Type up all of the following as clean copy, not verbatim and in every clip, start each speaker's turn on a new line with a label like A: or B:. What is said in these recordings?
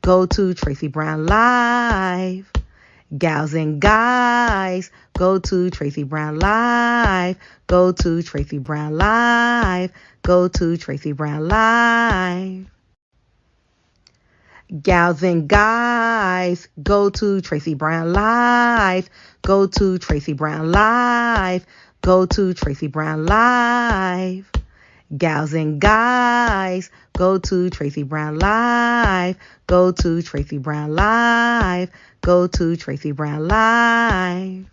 A: Go to Tracey Brown Live. Gals and guys, go to Tracey Brown Live. Go to Tracey Brown Live. Go to Tracey Brown Live. Gals and guys, go to Tracey Brown Live. Go to Tracey Brown Live. Go to Tracey Brown Live. Gals and guys, go to Tracey Brown Live. Go to Tracey Brown Live. Go to Tracey Brown Live.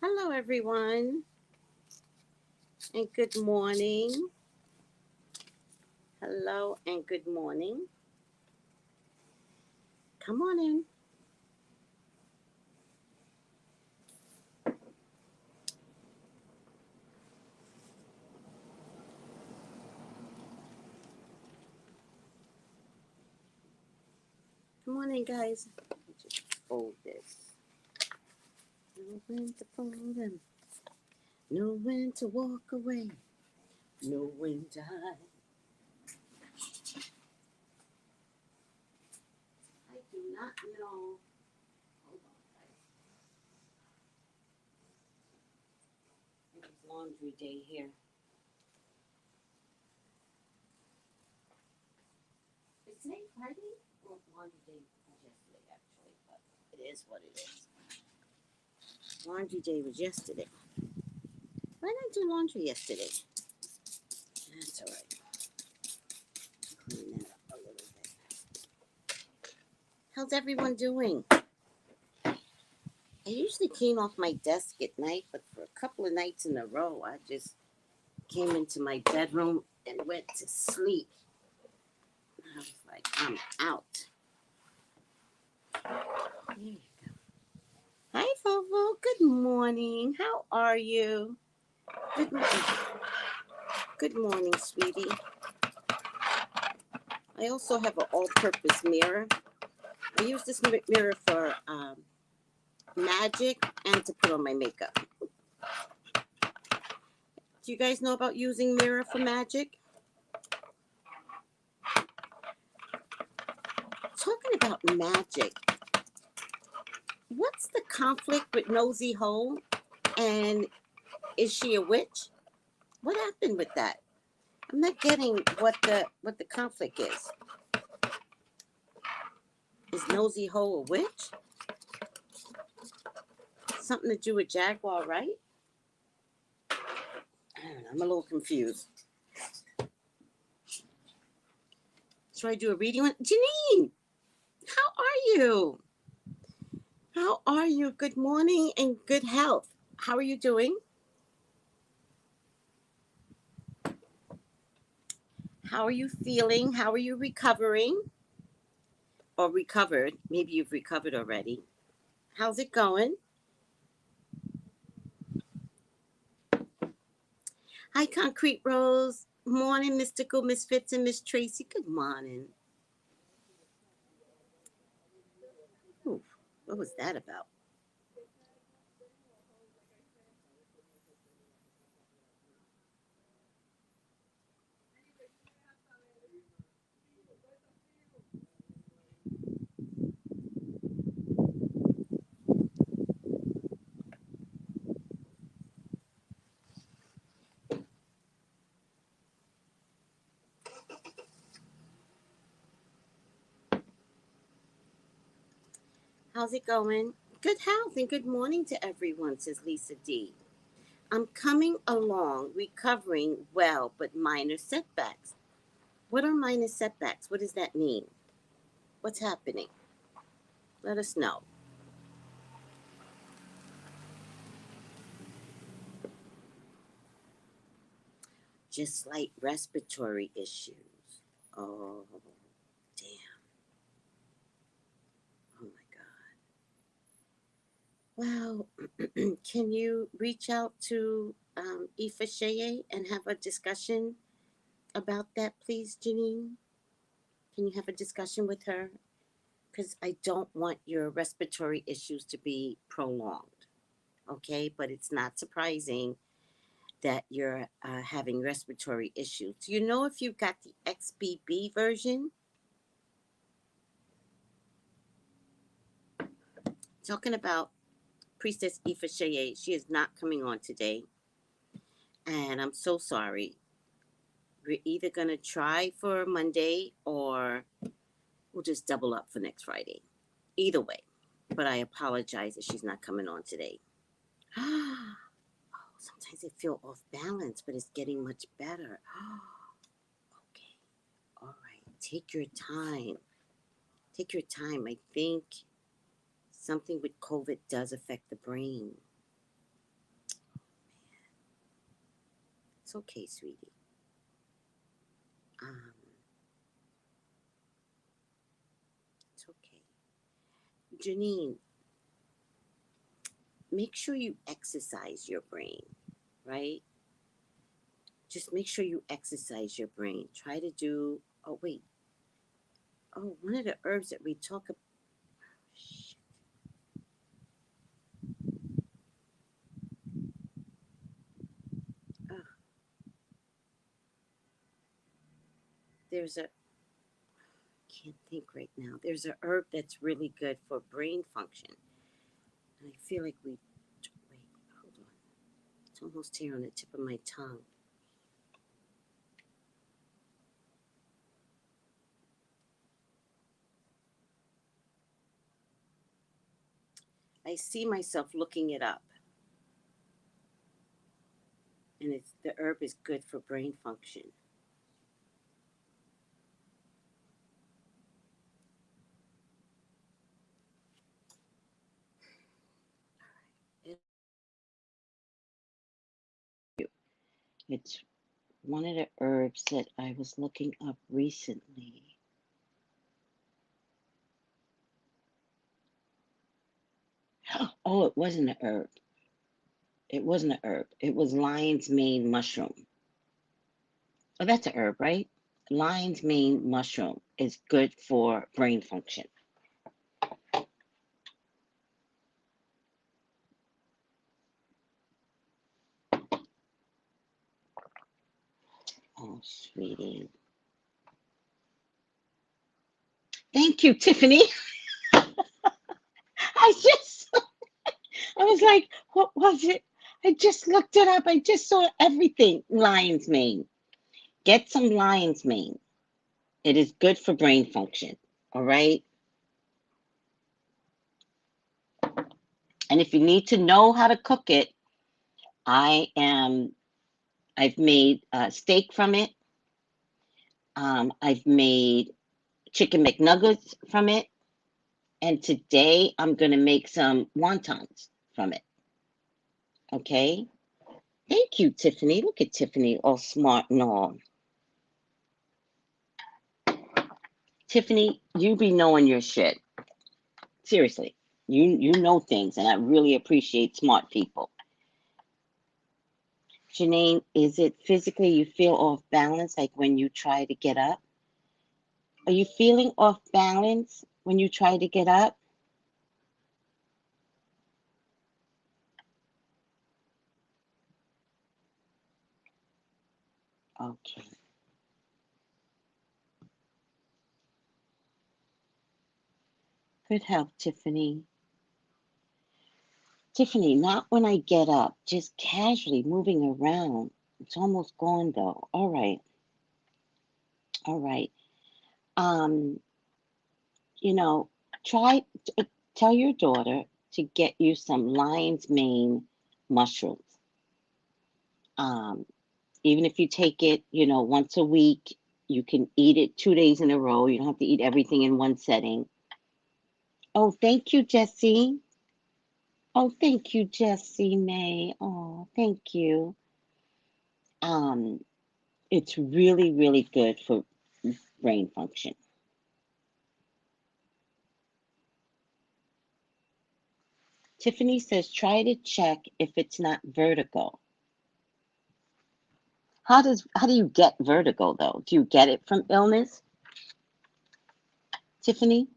B: Hello, everyone, and good morning. Hello, and good morning. Come on in. Come on in, guys. Let me just fold this. Know when to fold them. Know when to walk away. Know when to hide. I do not know. Hold on, guys. It's laundry day here. Is today Friday? Well, laundry day was yesterday, actually, but it is what it is. Laundry day was yesterday. Why didn't I do laundry yesterday? That's all right. Clean that up a little bit. How's everyone doing? I usually clean off my desk at night, but for a couple of nights in a row, I just came into my bedroom and went to sleep. I was like, I'm out. There you go. Hi, Fovo. Good morning. How are you? Good morning. Good morning, sweetie. I also have an all-purpose mirror. I use this mirror for magic and to put on my makeup. Do you guys know about using mirror for magic? Talking about magic, what's the conflict with Nosy Hole? And is she a witch? What happened with that? I'm not getting what the conflict is. Is Nosy Hole a witch? Something to do with Jaguar, right? I don't know. I'm a little confused. Should I do a reading? Janine, how are you? How are you? Good morning and good health. How are you doing? How are you feeling? How are you recovering? Or recovered? Maybe you've recovered already. How's it going? Hi, Concrete Rose. Morning, Mystical Misfits and Miss Tracy. Good morning. Ooh, what was that about? How's it going? Good health and good morning to everyone, says Lisa D. I'm coming along, recovering well, but minor setbacks. What are minor setbacks? What does that mean? What's happening? Let us know. Just slight respiratory issues. Oh, damn. Oh my God. Well, can you reach out to Aoife Sheye and have a discussion about that, please, Janine? Can you have a discussion with her? Because I don't want your respiratory issues to be prolonged. Okay, but it's not surprising that you're having respiratory issues. Do you know if you've got the XBB version? Talking about Priestess Ifa Sheye. She is not coming on today. And I'm so sorry. We're either going to try for Monday or we'll just double up for next Friday. Either way. But I apologize that she's not coming on today. Oh, sometimes I feel off balance, but it's getting much better. Okay. All right. Take your time. Take your time. I think something with COVID does affect the brain. It's okay, sweetie. It's okay. Janine, make sure you exercise your brain, right? Just make sure you exercise your brain. Try to do, oh, wait. Oh, one of the herbs that we talk about. Shit. Oh, there's a, can't think right now. There's a herb that's really good for brain function. And I feel like wait, hold on. It's almost here on the tip of my tongue. I see myself looking it up. And it's the herb is good for brain function. It's one of the herbs that I was looking up recently. Oh, it wasn't an herb. It wasn't an herb. It was lion's mane mushroom. Oh, that's a herb, right? Lion's mane mushroom is good for brain function. Oh, sweetie. Thank you, Tiffany. I was like, what was it? I just looked it up. I just saw everything. Lion's mane. Get some lion's mane. It is good for brain function. All right. And if you need to know how to cook it, I've made steak from it. I've made chicken McNuggets from it. And today I'm going to make some wontons from it. Okay. Thank you, Tiffany. Look at Tiffany, all smart and all. Tiffany, you be knowing your shit. Seriously. You know things, and I really appreciate smart people. Janine, is it physically you feel off balance, like when you try to get up? Are you feeling off balance when you try to get up? Okay. Good health, Tiffany. Tiffany, not when I get up, just casually moving around. It's almost gone though. All right. All right. Um, you know, tell your daughter to get you some lion's mane mushrooms. Um, Even if you take it, once a week, you can eat it 2 days in a row. You don't have to eat everything in one setting. Oh, thank you, Jessie. Oh, thank you, Jessie May. Oh, thank you. Um, it's really, really good for brain function. Tiffany says, try to check if it's not vertigo. How do you get vertigo though? Do you get it from illness, Tiffany?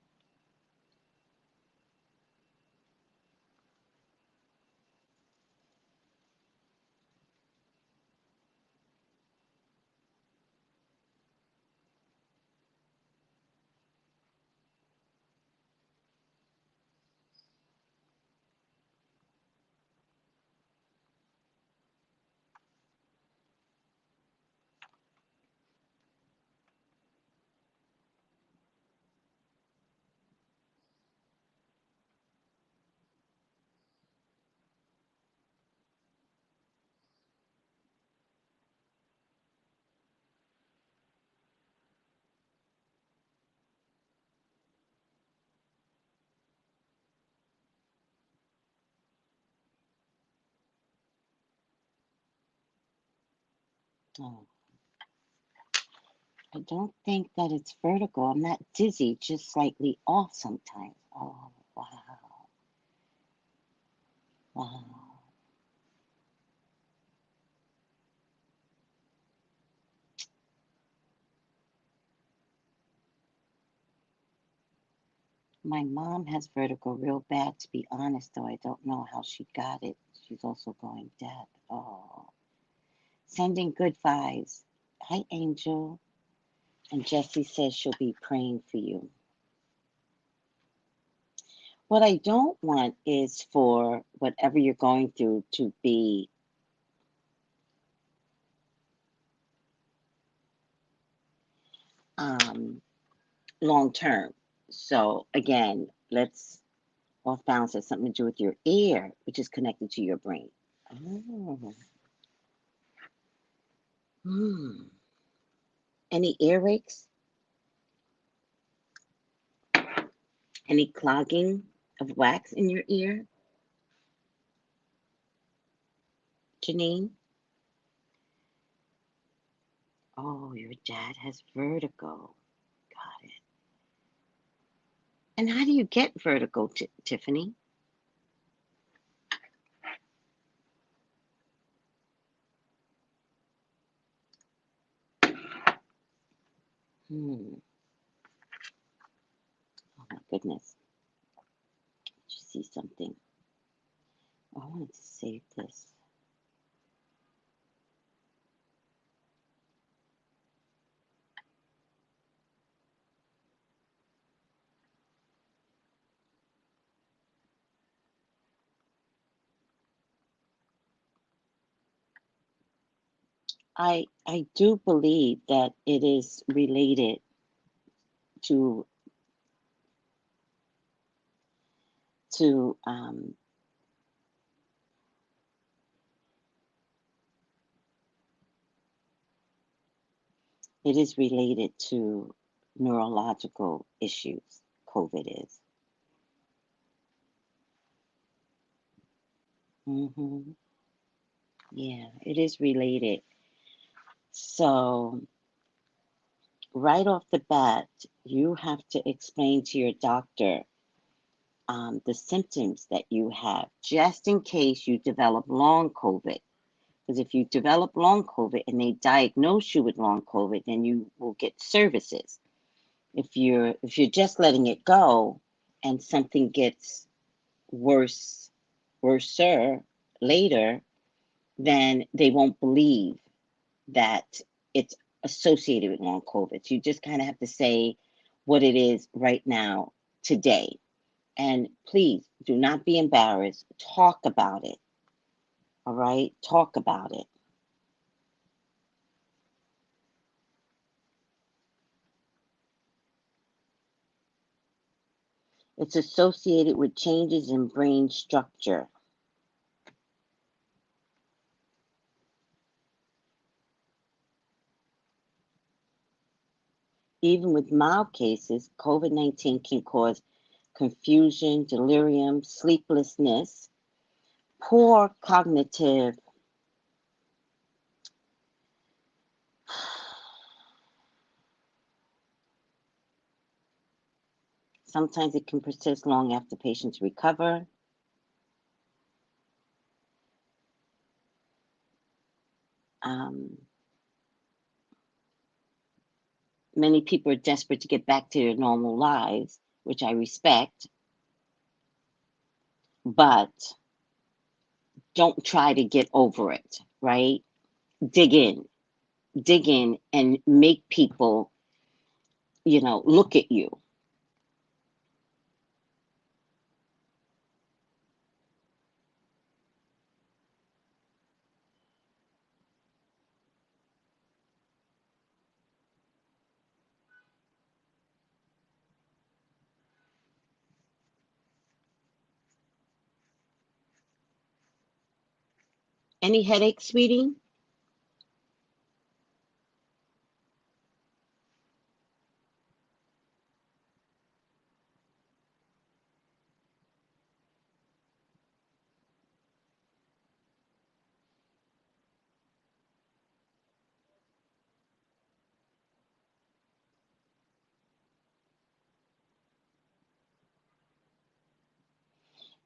B: Oh, I don't think that it's vertigo. I'm not dizzy, just slightly off sometimes. Oh, wow. Wow. My mom has vertigo real bad, to be honest, though. I don't know how she got it. She's also going deaf. Oh, sending good vibes. Hi, Angel. And Jessie says she'll be praying for you. What I don't want is for whatever you're going through to be long term. So again, let's all found has something to do with your ear, which is connected to your brain. Oh. Hmm. Any earaches? Any clogging of wax in your ear, Janine? Oh, your dad has vertigo. Got it. And how do you get vertigo, Tiffany? Hmm. Oh my goodness. Did you see something? Oh, I wanted to save this. I do believe that it is related to to um, it is related to neurological issues. COVID is. Hmm. Yeah, it is related. So right off the bat, you have to explain to your doctor the symptoms that you have, just in case you develop long COVID. Because if you develop long COVID and they diagnose you with long COVID, then you will get services. If you're just letting it go and something gets worser later, then they won't believe that it's associated with long COVID. So you just kind of have to say what it is right now, today. And please do not be embarrassed. Talk about it. All right? Talk about it. It's associated with changes in brain structure. Even with mild cases, COVID-19 can cause confusion, delirium, sleeplessness, poor cognitive. Sometimes it can persist long after patients recover. Um, Many people are desperate to get back to their normal lives, which I respect, but don't try to get over it, right? Dig in, dig in and make people, look at you. Any headaches, sweetie?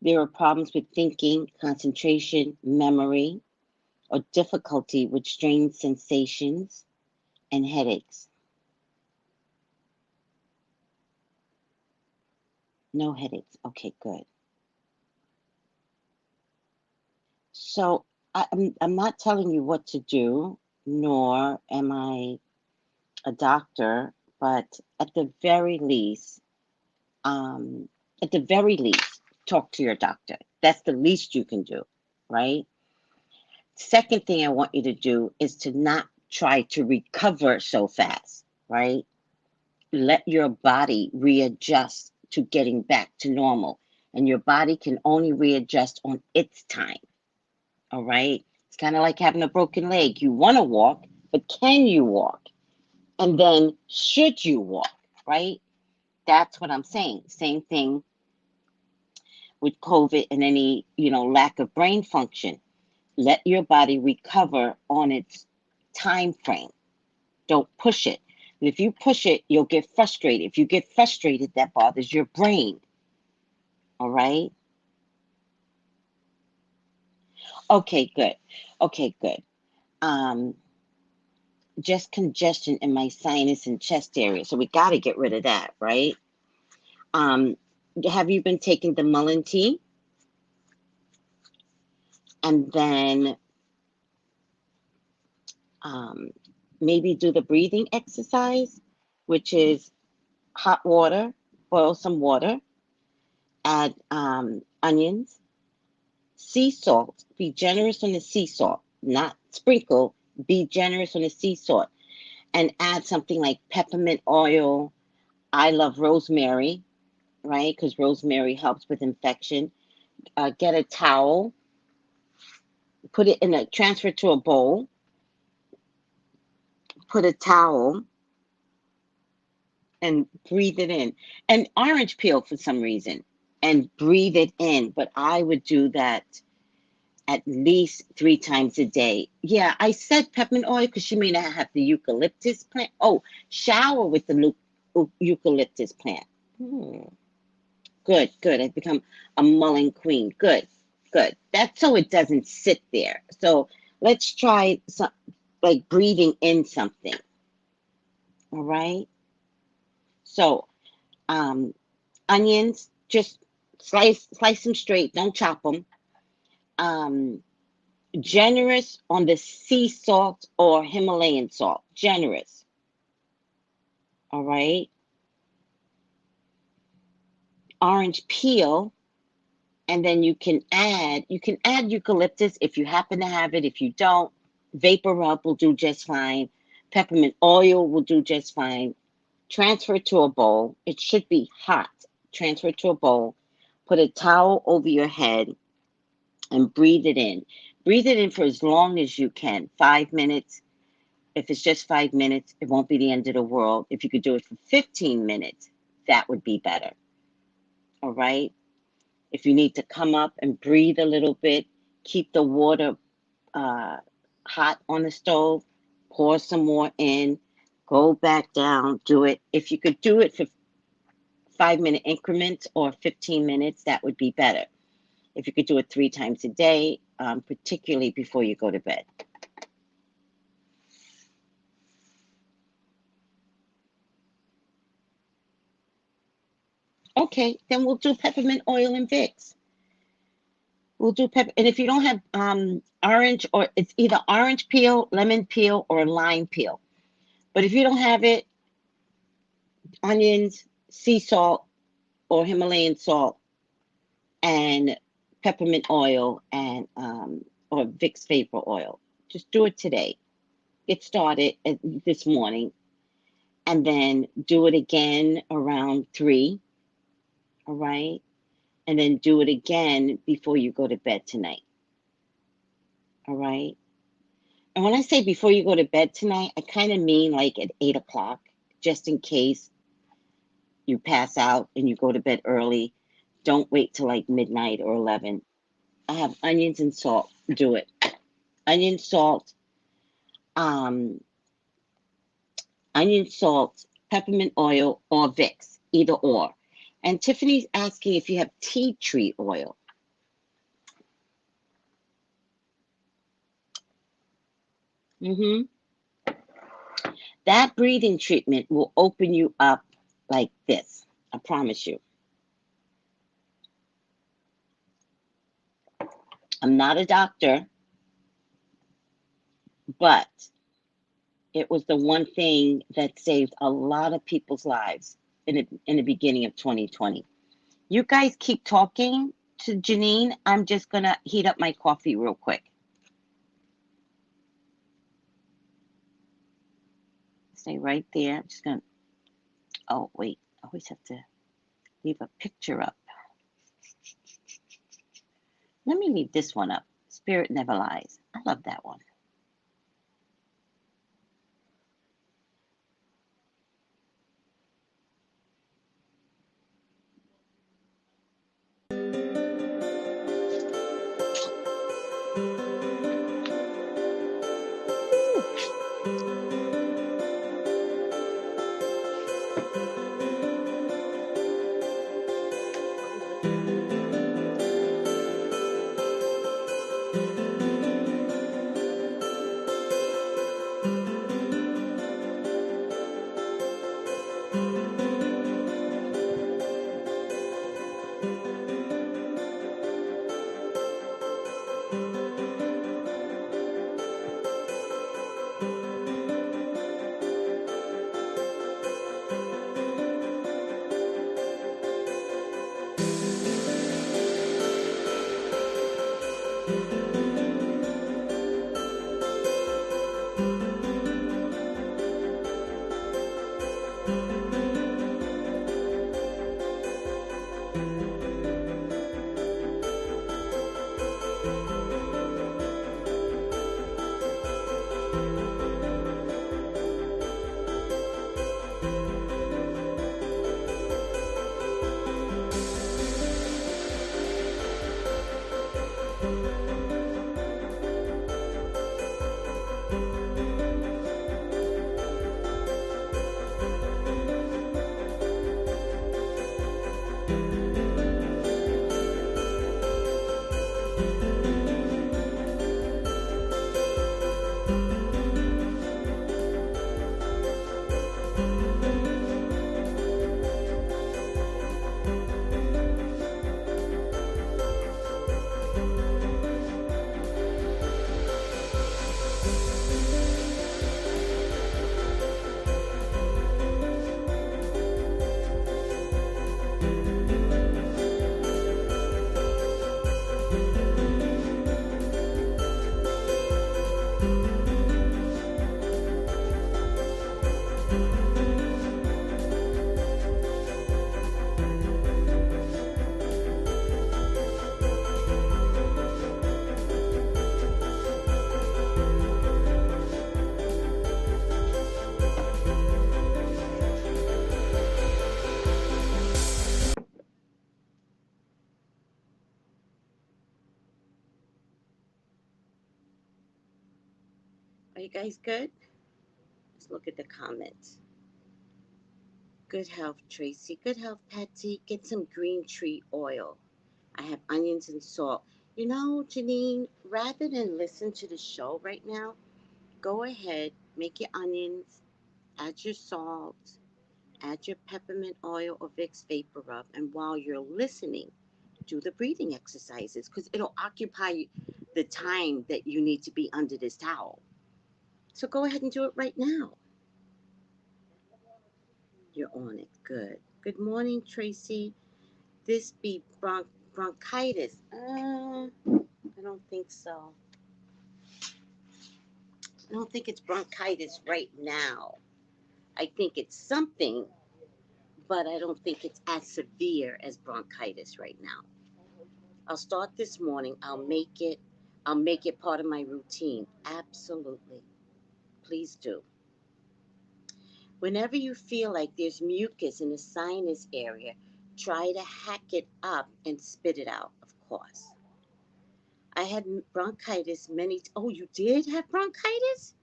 B: There are problems with thinking, concentration, memory, or difficulty with strange sensations and headaches. No headaches. Okay, good. So I'm not telling you what to do, nor am I a doctor, but um, at the very least, talk to your doctor. That's the least you can do, right? Second thing I want you to do is to not try to recover so fast, right? Let your body readjust to getting back to normal. And your body can only readjust on its time, all right? It's kind of like having a broken leg. You want to walk, but can you walk? And then should you walk, right? That's what I'm saying. Same thing with COVID and any, lack of brain function. Let your body recover on its time frame. Don't push it. And if you push it, you'll get frustrated. If you get frustrated, that bothers your brain. All right? Okay, good. Okay, good. Um, just congestion in my sinus and chest area. So we got to get rid of that, right? Um, have you been taking the mullein tea? And then um, maybe do the breathing exercise, which is hot water, boil some water, add onions, sea salt. Be generous on the sea salt, not sprinkle. Be generous on the sea salt, and add something like peppermint oil. I love rosemary, right? Because rosemary helps with infection. Get a towel, put it in transfer to a bowl, put a towel, and breathe it in. And orange peel for some reason, and breathe it in. But I would do that at least 3 times a day. Yeah, I said peppermint oil because she may not have the eucalyptus plant. Oh, shower with the eucalyptus plant. Good, good. I've become a mullein queen. Good, good. That's so it doesn't sit there. So let's try some, like breathing in something. All right. So onions, just slice them straight. Don't chop them. Um, Generous on the sea salt or Himalayan salt. Generous. All right. Orange peel, and then you can add eucalyptus if you happen to have it. If you don't, vapor rub will do just fine. Peppermint oil will do just fine. Transfer to a bowl. It should be hot. Transfer to a bowl. Put a towel over your head and breathe it in. Breathe it in for as long as you can. 5 minutes. If it's just 5 minutes, it won't be the end of the world. If you could do it for 15 minutes, that would be better. All right. If you need to come up and breathe a little bit, keep the water uh, hot on the stove, pour some more in, go back down, do it. If you could do it for 5 minute increments or 15 minutes, that would be better. If you could do it 3 times a day, particularly before you go to bed. Okay, then we'll do peppermint oil and Vicks. We'll do pepper. And if you don't have orange, or it's either orange peel, lemon peel, or lime peel. But if you don't have it, onions, sea salt, or Himalayan salt, and peppermint oil, and or Vicks vapor oil. Just do it today. Get started this morning, and then do it again around 3. All right, and then do it again before you go to bed tonight. All right. And when I say before you go to bed tonight, I kind of mean like at 8 o'clock, just in case you pass out and you go to bed early. Don't wait till like midnight or 11. I have onions and salt. Do it. Onion, salt, um, onion, salt, peppermint oil, or Vicks, either or. And Tiffany's asking if you have tea tree oil. Mm-hmm. That breathing treatment will open you up like this. I promise you. I'm not a doctor, but it was the one thing that saved a lot of people's lives in the beginning of 2020. You guys keep talking to Janine. I'm just going to heat up my coffee real quick. Stay right there. I'm just going to, oh, wait. I always have to leave a picture up. Let me leave this one up. Spirit Never Lies. I love that one. Are you guys good? Let's look at the comments. Good health, Tracy. Good health, Patsy. Get some green tree oil. I have onions and salt. You know, Janine, rather than listen to the show right now, go ahead, make your onions, add your salt, add your peppermint oil or Vicks Vapor Rub, and while you're listening, do the breathing exercises because it'll occupy the time that you need to be under this towel. So go ahead and do it right now. You're on it. Good. Good morning, Tracy. This be bronchitis. I don't think so. I don't think it's bronchitis right now. I think it's something, but I don't think it's as severe as bronchitis right now. I'll start this morning. I'll make it part of my routine. Absolutely. Please do. Whenever you feel like there's mucus in the sinus area, try to hack it up and spit it out, of course. I had bronchitis oh, you did have bronchitis?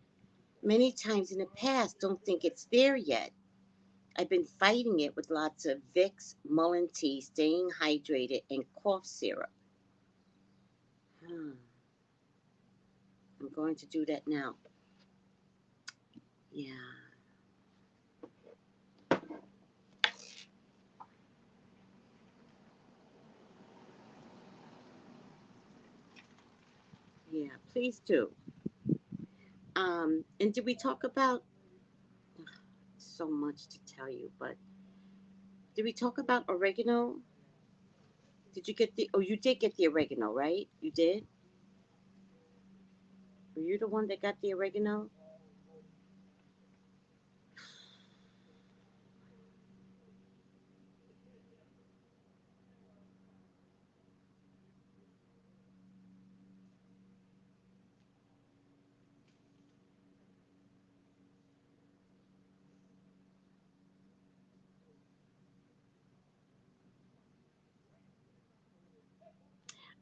B: Many times in the past. Don't think it's there yet. I've been fighting it with lots of Vicks, Mullein tea, staying hydrated, and cough syrup. I'm going to do that now. Yeah. Yeah, please do. And did we talk about so much to tell you, but did we talk about oregano? Did you get the oh you did get the oregano, right? You did? Were you the one that got the oregano?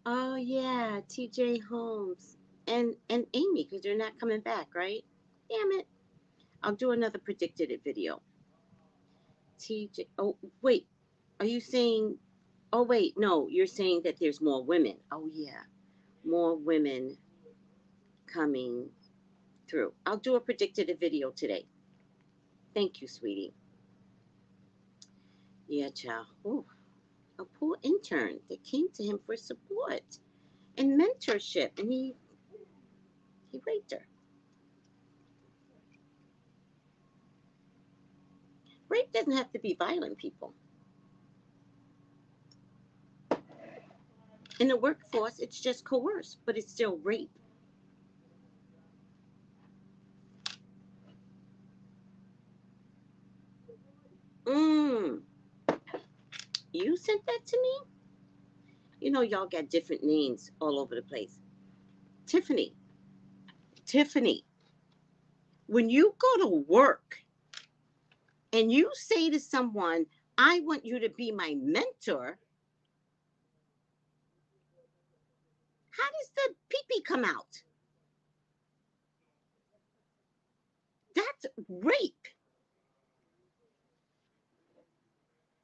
B: Oh yeah, TJ Holmes and Amy, because they're not coming back, right? Damn it. I'll do another predicted it video. TJ oh wait, are you saying oh wait, no, you're saying that there's more women. Oh yeah. More women coming through. I'll do a predicted it video today. Thank you, sweetie. Yeah, child. Ooh, a poor intern that came to him for support and mentorship, and he raped her. Rape doesn't have to be violent, people. In the workforce, it's just coerced, but it's still rape. Mm, you sent that to me? You know, y'all got different names all over the place. Tiffany, Tiffany, when you go to work and you say to someone, I want you to be my mentor, how does the pee-pee come out? That's rape.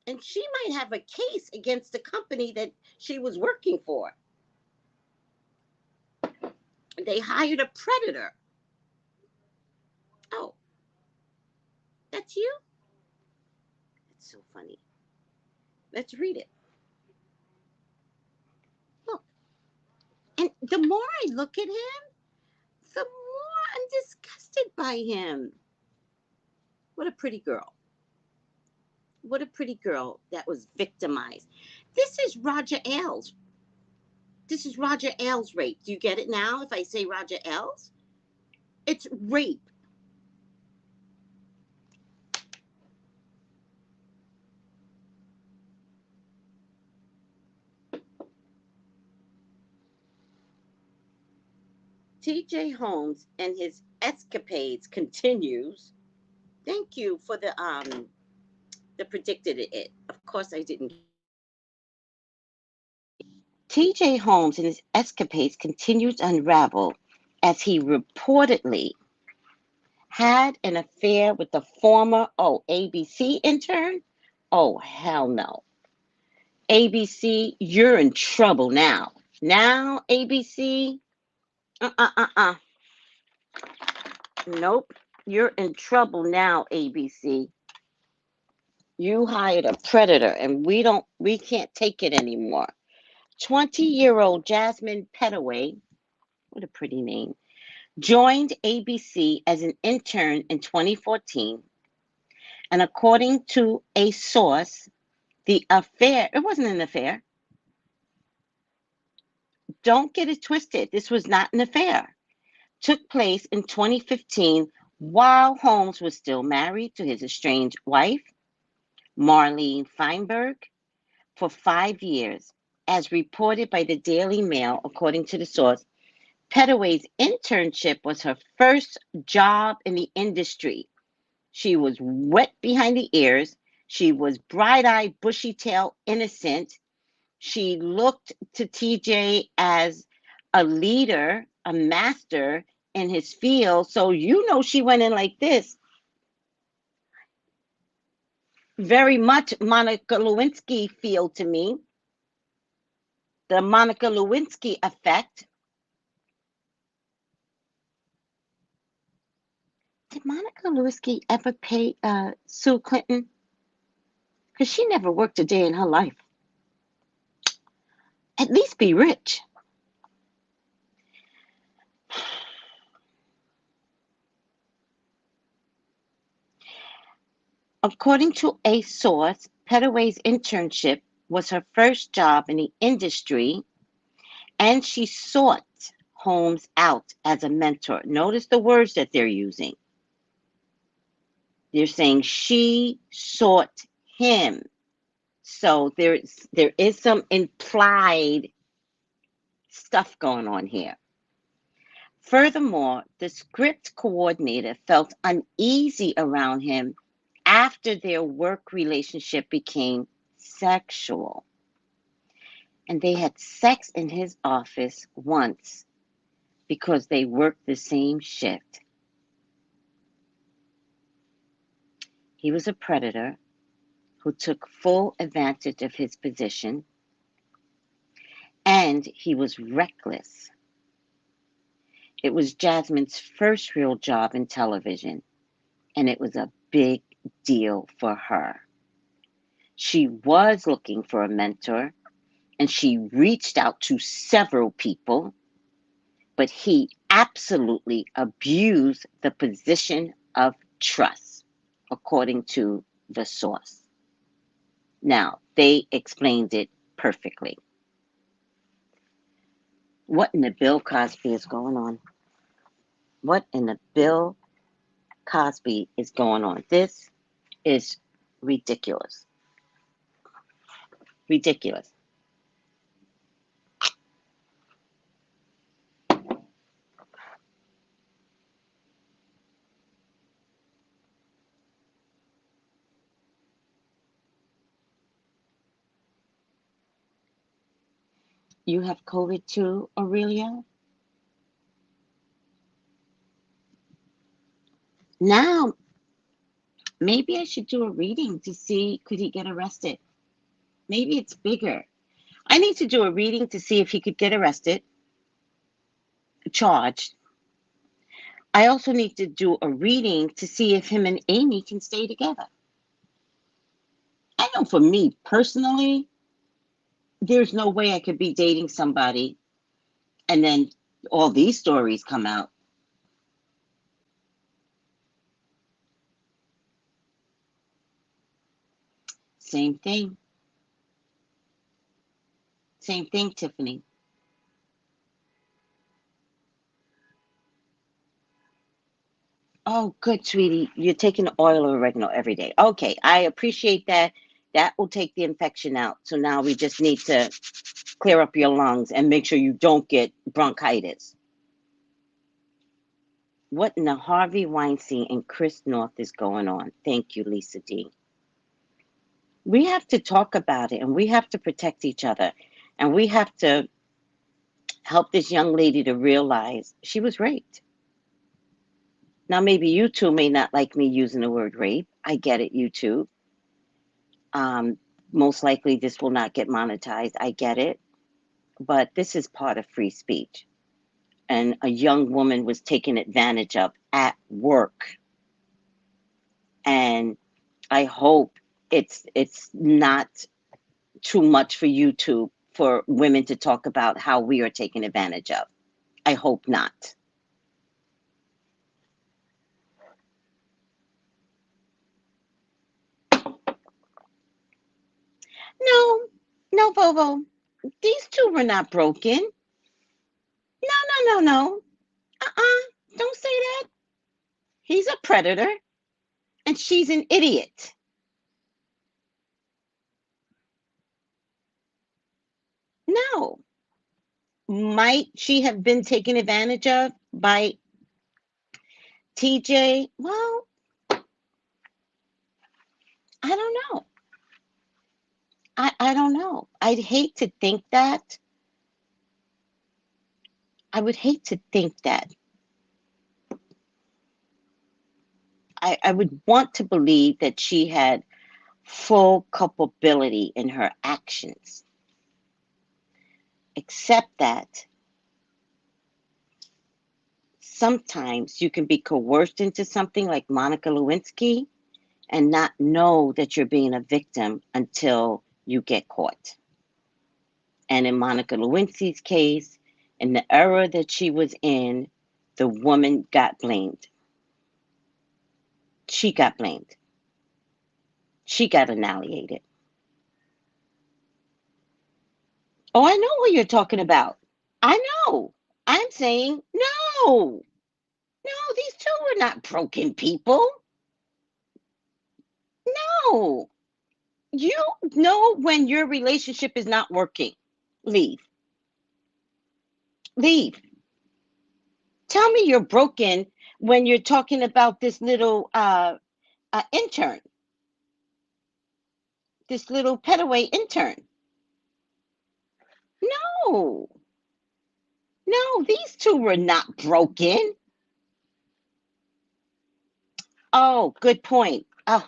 B: And she might have a case against the company that she was working for. They hired a predator. Oh, that's you? That's so funny. Let's read it. Look. And the more I look at him, the more I'm disgusted by him. What a pretty girl. What a pretty girl that was victimized. This is Roger Ailes. This is Roger Ailes rape. Do you get it now if I say Roger Ailes? It's rape. TJ Holmes and his escapades continues. Thank you for the predicted it. Of course I didn't. TJ Holmes and his escapades continued to unravel as he reportedly had an affair with the former ABC intern. Oh hell no. ABC, you're in trouble now. Now ABC, uh. Nope. You're in trouble now, ABC. You hired a predator and we can't take it anymore. 20-year-old Jasmine Petaway, what a pretty name, joined ABC as an intern in 2014. And according to a source, the affair, it wasn't an affair. Don't get it twisted. This was not an affair. Took place in 2015 while Holmes was still married to his estranged wife, Marlene Feinberg, for 5 years. As reported by the Daily Mail, according to the source, Petaway's internship was her first job in the industry. She was wet behind the ears. She was bright-eyed, bushy-tailed, innocent. She looked to TJ as a leader, a master in his field. So you know she went in like this. Very much Monica Lewinsky feel to me. The Monica Lewinsky effect. Did Monica Lewinsky ever pay Sue Clinton? Because she never worked a day in her life. At least be rich. According to a source, Petaway's internship was her first job in the industry, and she sought Holmes out as a mentor. Notice the words that they're using. They're saying she sought him. So there is some implied stuff going on here. Furthermore, the script coordinator felt uneasy around him after their work relationship became sexual. And they had sex in his office once because they worked the same shift. He was a predator who took full advantage of his position, and he was reckless. It was Jasmine's first real job in television, and it was a big deal for her. She was looking for a mentor, and she reached out to several people, but he absolutely abused the position of trust, according to the source. Now, they explained it perfectly. What in the Bill Cosby is going on? What in the Bill Cosby is going on? This is ridiculous. Ridiculous. You have COVID too, Aurelia? Now, maybe I should do a reading to see, could he get arrested? Maybe it's bigger. I need to do a reading to see if he could get arrested, charged. I also need to do a reading to see if him and Amy can stay together. I know for me personally, there's no way I could be dating somebody and then all these stories come out. Same thing. Same thing, Tiffany. Oh, good, sweetie. You're taking oil of oregano every day. Okay, I appreciate that. That will take the infection out. So now we just need to clear up your lungs and make sure you don't get bronchitis. What in the Harvey Weinstein and Chris North is going on? Thank you, Lisa D. We have to talk about it, and we have to protect each other, and we have to help this young lady to realize she was raped. Now, maybe you two may not like me using the word rape. I get it, you two. Most likely this will not get monetized. I get it. But this is part of free speech. And a young woman was taken advantage of at work. And I hope it's not too much for YouTube for women to talk about how we are taken advantage of. I hope not. No, Bobo. These two were not broken. No. Don't say that. He's a predator and she's an idiot. No. Might she have been taken advantage of by TJ? Well, I don't know. I don't know. I'd hate to think that. I would hate to think that. I would want to believe that she had full culpability in her actions. Except that sometimes you can be coerced into something like Monica Lewinsky and not know that you're being a victim until you get caught. And in Monica Lewinsky's case, in the era that she was in, the woman got blamed. She got blamed. She got annihilated. Oh, I know what you're talking about. I know. I'm saying no. No, these two were not broken people. No. You know when your relationship is not working. Leave. Leave. Tell me you're broken when you're talking about this little intern, this little petaway intern. No. No, these two were not broken. Oh, good point. Oh,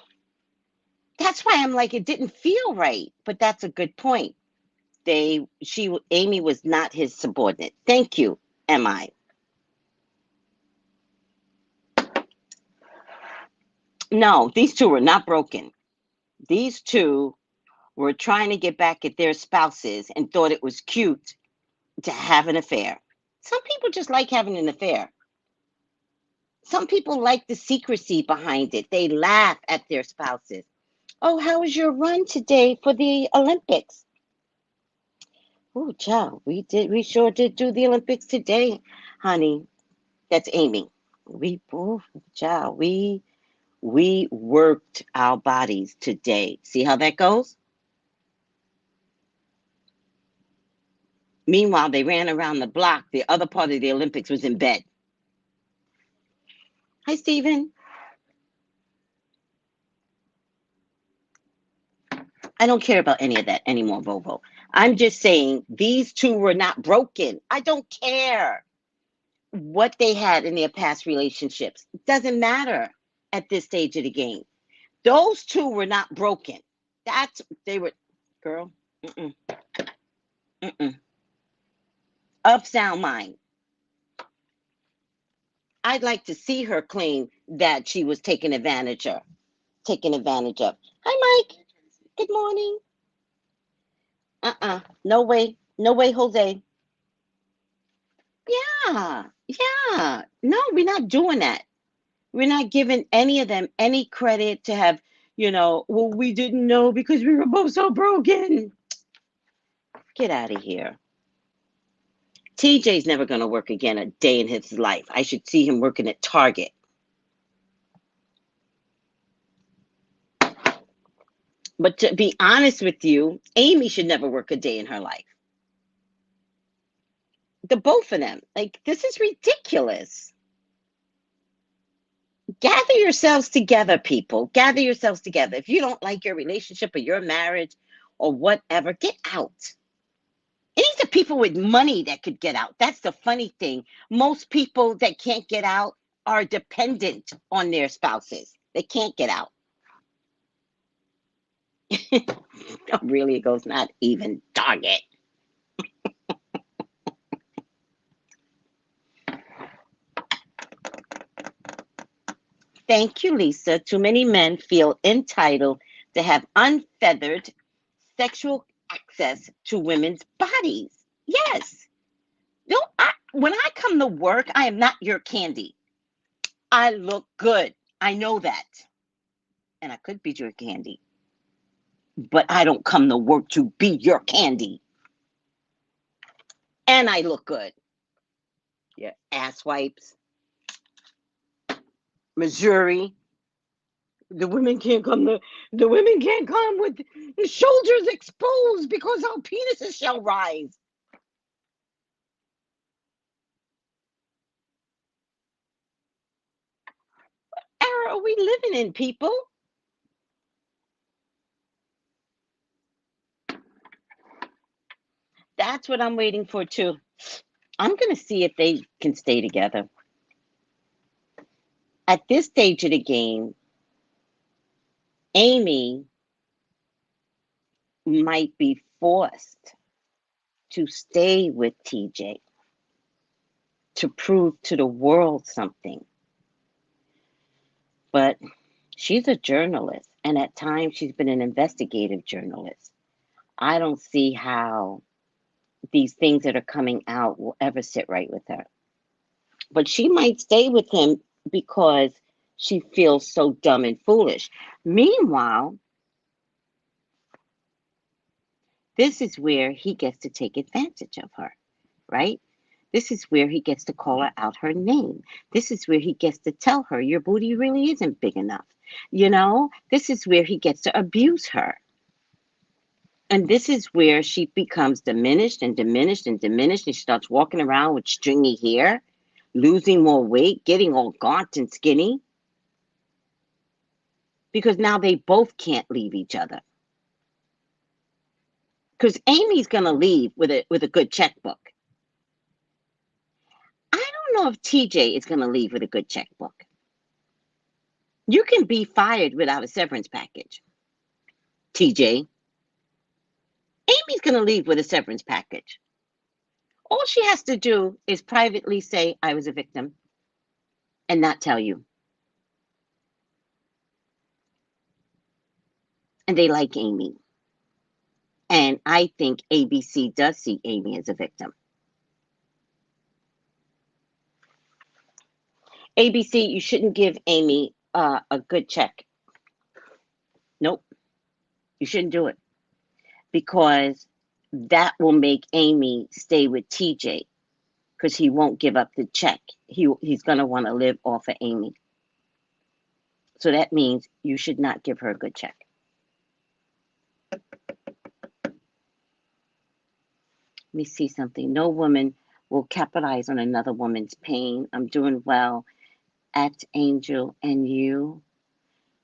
B: that's why I'm like, it didn't feel right, but that's a good point. Amy was not his subordinate. Thank you, MI. No, these two were not broken. These two were trying to get back at their spouses and thought it was cute to have an affair. Some people just like having an affair. Some people like the secrecy behind it. They laugh at their spouses. Oh, how was your run today for the Olympics? Oh, child, we sure did do the Olympics today, honey. That's Amy. Child, we worked our bodies today. See how that goes? Meanwhile, they ran around the block. The other part of the Olympics was in bed. Hi, Stephen. I don't care about any of that anymore, Bobo. I'm just saying these two were not broken. I don't care what they had in their past relationships. It doesn't matter at this stage of the game. Those two were not broken. They were, girl, mm-mm, mm-mm. Of sound mind. I'd like to see her claim that she was taken advantage of. Hi, Mike. Good morning. No way. No way, Jose. Yeah. No, we're not doing that. We're not giving any of them any credit to have, well, we didn't know because we were both so broken. Get out of here. TJ's never going to work again a day in his life. I should see him working at Target. But to be honest with you, Amy should never work a day in her life. The both of them. Like, this is ridiculous. Gather yourselves together, people. Gather yourselves together. If you don't like your relationship or your marriage or whatever, get out. And these are people with money that could get out. That's the funny thing. Most people that can't get out are dependent on their spouses. They can't get out. Really, it goes not even Target. Thank you, Lisa. Too many men feel entitled to have unfeathered sexual access to women's bodies. Yes. No, when I come to work, I am not your candy. I look good. I know that. And I could be your candy. But I don't come to work to be your candy. And I look good. Your ass wipes. Missouri. The women can't come with the shoulders exposed because our penises shall rise. What era are we living in, people? That's what I'm waiting for too. I'm going to see if they can stay together. At this stage of the game, Amy might be forced to stay with TJ. to prove to the world something. But she's a journalist, and at times she's been an investigative journalist. I don't see how these things that are coming out will ever sit right with her. But she might stay with him because she feels so dumb and foolish. Meanwhile, this is where he gets to take advantage of her, right? This is where he gets to call her out her name. This is where he gets to tell her your booty really isn't big enough. You know, this is where he gets to abuse her. And this is where she becomes diminished and diminished and diminished. And she starts walking around with stringy hair, losing more weight, getting all gaunt and skinny. Because now they both can't leave each other. Because Amy's going to leave with a good checkbook. I don't know if TJ is going to leave with a good checkbook. You can be fired without a severance package. TJ. Amy's going to leave with a severance package. All she has to do is privately say, I was a victim, and not tell you. And they like Amy. And I think ABC does see Amy as a victim. ABC, you shouldn't give Amy a good check. Nope. You shouldn't do it. Because that will make Amy stay with TJ. Because he won't give up the check. He's going to want to live off of Amy. So that means you should not give her a good check. Let me see something. No woman will capitalize on another woman's pain. I'm doing well at Angel and you.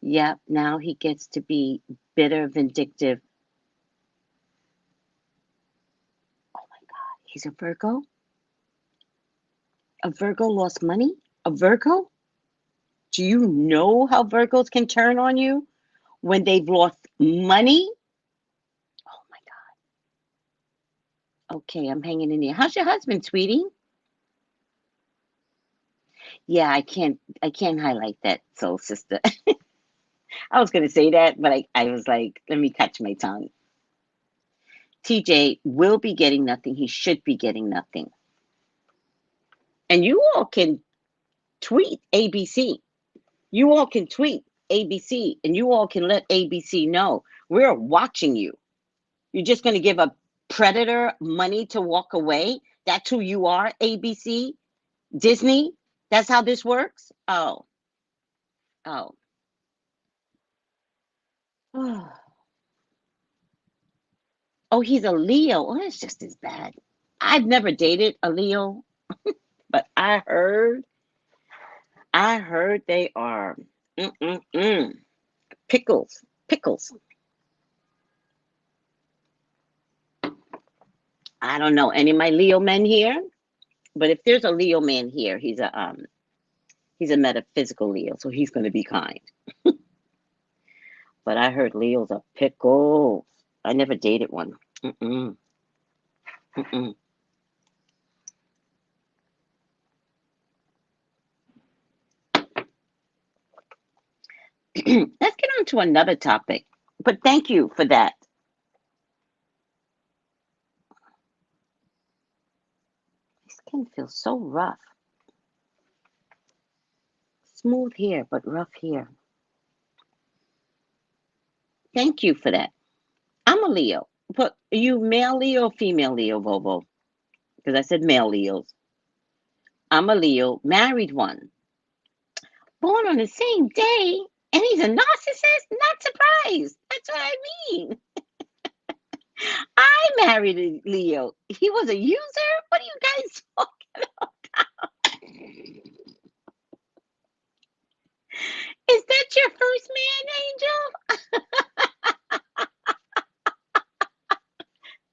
B: Yep, now he gets to be bitter, vindictive. Oh my God, he's a Virgo? A Virgo lost money? A Virgo? Do you know how Virgos can turn on you when they've lost money? Oh my God. Okay, I'm hanging in there. How's your husband, sweetie? Yeah, I can't highlight that, soul sister. I was going to say that, but I was like, let me catch my tongue. TJ will be getting nothing. He should be getting nothing. And you all can tweet ABC. You all can tweet ABC, and you all can let ABC know we're watching you. You're just going to give a predator money to walk away? That's who you are, ABC? Disney? That's how this works? Oh. Oh. Oh, he's a Leo. Oh, that's just as bad. I've never dated a Leo, but I heard they are pickles. I don't know any of my Leo men here, but if there's a Leo man here, he's a metaphysical Leo, so he's going to be kind. But I heard Leos are pickles. I never dated one. Let's get on to another topic. But thank you for that. My skin feels so rough. Smooth here, but rough here. Thank you for that. I'm a Leo. But are you male Leo or female Leo, Vovo? Because I said male Leos. I'm a Leo, married one. Born on the same day, and he's a narcissist? Not surprised. That's what I mean. I married a Leo. He was a user? What are you guys talking about? Is that your first man, Angel?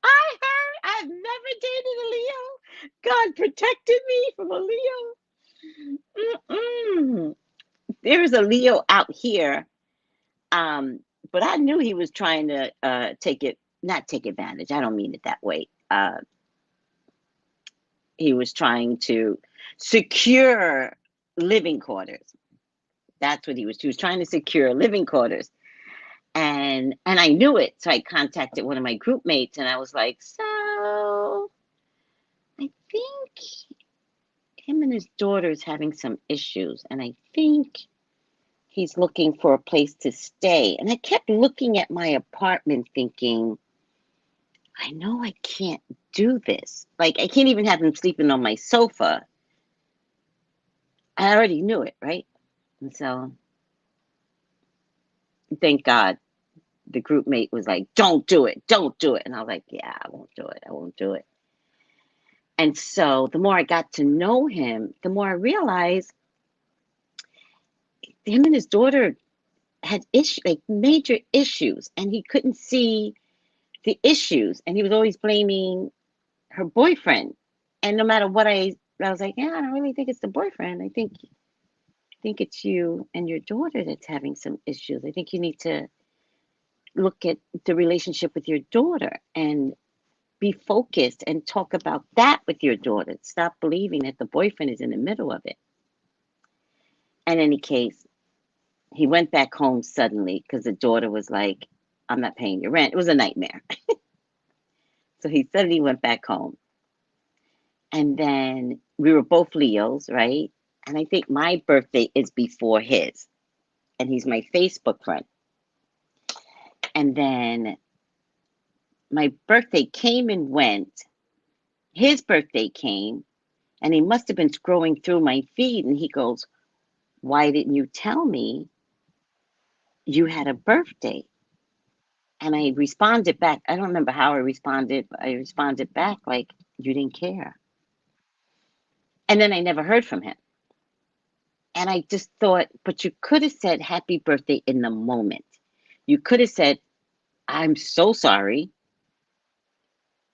B: I heard I've never dated a Leo. God protected me from a Leo. There is a Leo out here. But I knew he was trying to not take advantage. I don't mean it that way. He was trying to secure living quarters. That's what he was. He was trying to secure living quarters. And I knew it. So I contacted one of my group mates and I was like, so I think him and his daughter is having some issues. And I think he's looking for a place to stay. And I kept looking at my apartment thinking, I know I can't do this. Like, I can't even have him sleeping on my sofa. I already knew it, right? And so, thank God, the group mate was like, don't do it. Don't do it. And I was like, yeah, I won't do it. I won't do it. And so, the more I got to know him, the more I realized him and his daughter had like major issues, and he couldn't see the issues. And he was always blaming her boyfriend. And no matter what I was like, yeah, I don't really think it's the boyfriend. I think it's you and your daughter that's having some issues. I think you need to look at the relationship with your daughter and be focused and talk about that with your daughter. Stop believing that the boyfriend is in the middle of it. In any case, he went back home suddenly because the daughter was like, I'm not paying your rent. It was a nightmare. So he suddenly went back home. And then we were both Leos, right? And I think my birthday is before his. And he's my Facebook friend. And then my birthday came and went. His birthday came. And he must have been scrolling through my feed. And he goes, why didn't you tell me you had a birthday? And I responded back. I don't remember how I responded, but I responded back like, you didn't care. And then I never heard from him. And I just thought, but you could have said happy birthday in the moment. You could have said, I'm so sorry.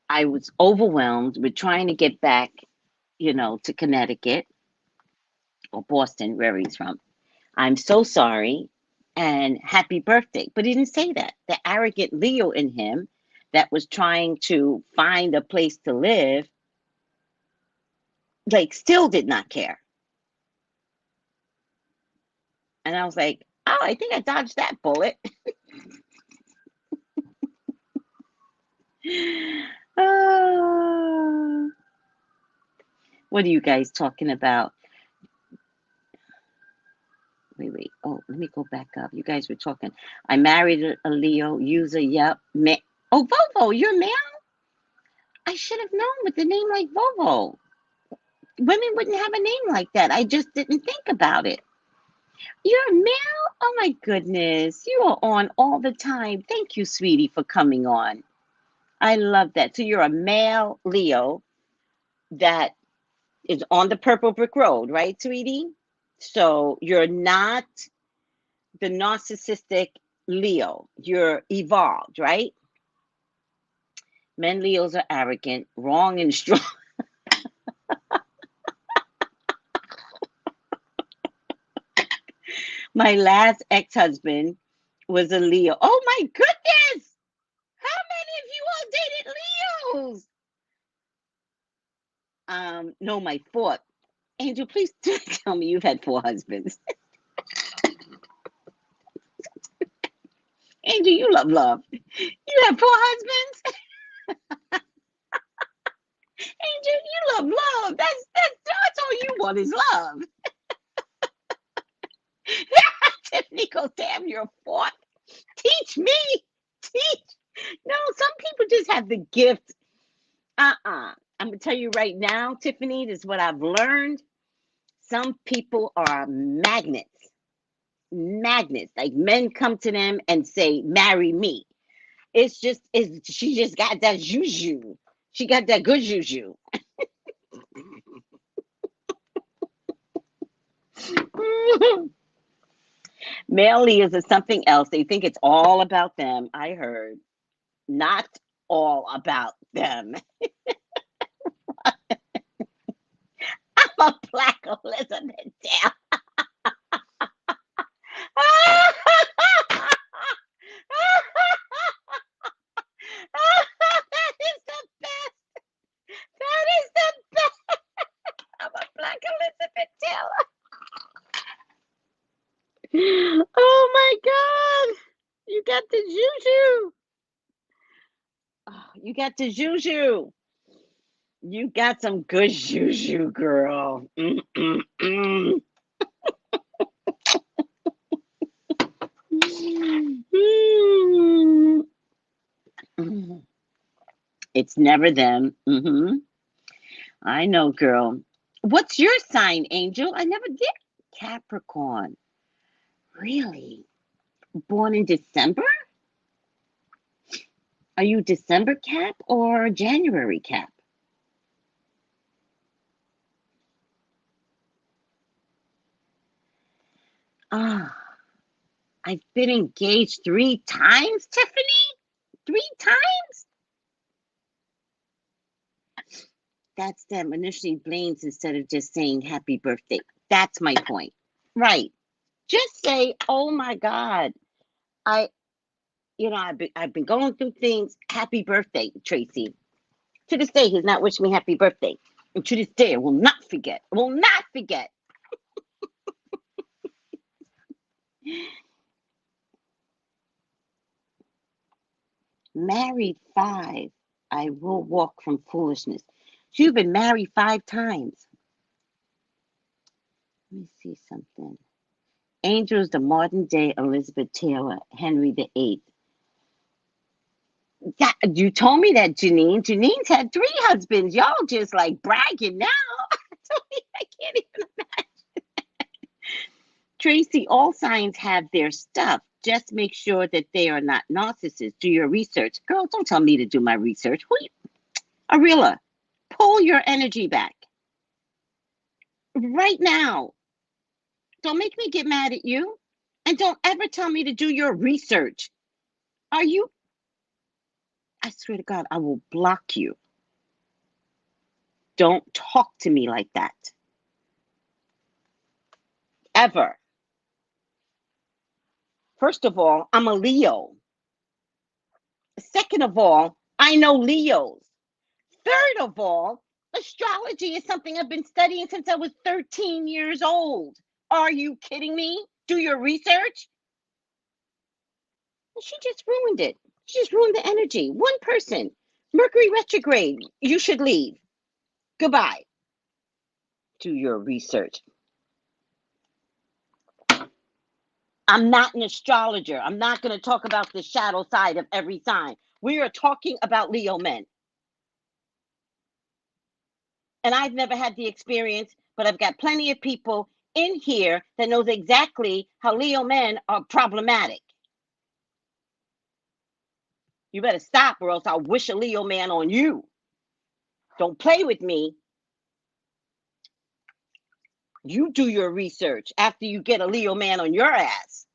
B: I was overwhelmed with trying to get back, to Connecticut or Boston, where he's from. I'm so sorry and happy birthday. But he didn't say that. The arrogant Leo in him that was trying to find a place to live, like, still did not care. And I was like, oh, I think I dodged that bullet. What are you guys talking about? Wait. Oh, let me go back up. You guys were talking. I married a Leo user. Yep. Oh, Vovo, you're male? I should have known with a name like Vovo. Women wouldn't have a name like that. I just didn't think about it. You're male? Oh my goodness. You are on all the time. Thank you, sweetie, for coming on. I love that. So you're a male Leo that is on the Purple Brick Road, right, sweetie? So you're not the narcissistic Leo. You're evolved, right? Men Leos are arrogant, wrong and strong. My last ex-husband was a Leo. Oh my goodness! How many of you all dated Leos? No, my fourth. Angel, please tell me you've had 4 husbands. Angel, you love love. You have 4 husbands? Angel, you love love. That's all you want is love. Tiffany goes, damn, you're a 4th. Teach me. Teach. No, some people just have the gift. I'm going to tell you right now, Tiffany, this is what I've learned. Some people are magnets. Like, men come to them and say, marry me. She just got that juju. She got that good juju. Male Leos is something else. They think it's all about them. I heard. Not all about them. I'm a Black Elizabeth Dale. That is the best. That is the best. I'm a Black Oh, you got the juju. You got some good juju, girl. Mm-mm-mm. It's never them. I know, girl. What's your sign, Angel? I never did. Capricorn. Really? Born in December? Are you December Cap or January Cap? Ah, I've been engaged 3 times, Tiffany? 3 times? That's them initially blames instead of just saying happy birthday. That's my point. Right. Just say, oh my God, I, I've been going through things. Happy birthday, Tracy. To this day, he's not wishing me happy birthday. And to this day, I will not forget. I will not forget. Married 5. I will walk from foolishness. So you've been married 5 times. Let me see something. Angel's the modern day Elizabeth Taylor, Henry VIII. That, you told me that, Janine. Janine's had 3 husbands. Y'all just like bragging now. I can't even imagine. Tracy, all signs have their stuff. Just make sure that they are not narcissists. Do your research. Girl, don't tell me to do my research. Arilla, pull your energy back. Right now. Don't make me get mad at you. And don't ever tell me to do your research. Are you? I swear to God, I will block you. Don't talk to me like that. Ever. First of all, I'm a Leo. Second of all, I know Leos. Third of all, astrology is something I've been studying since I was 13 years old. Are you kidding me? Do your research. She just ruined it. She just ruined the energy. One person. Mercury retrograde. You should leave. Goodbye. Do your research. I'm not an astrologer. I'm not going to talk about the shadow side of every sign. We are talking about Leo men. And I've never had the experience, but I've got plenty of people in here that knows exactly how Leo men are problematic. You better stop or else I'll wish a Leo man on you. Don't play with me. You do your research after you get a Leo man on your ass.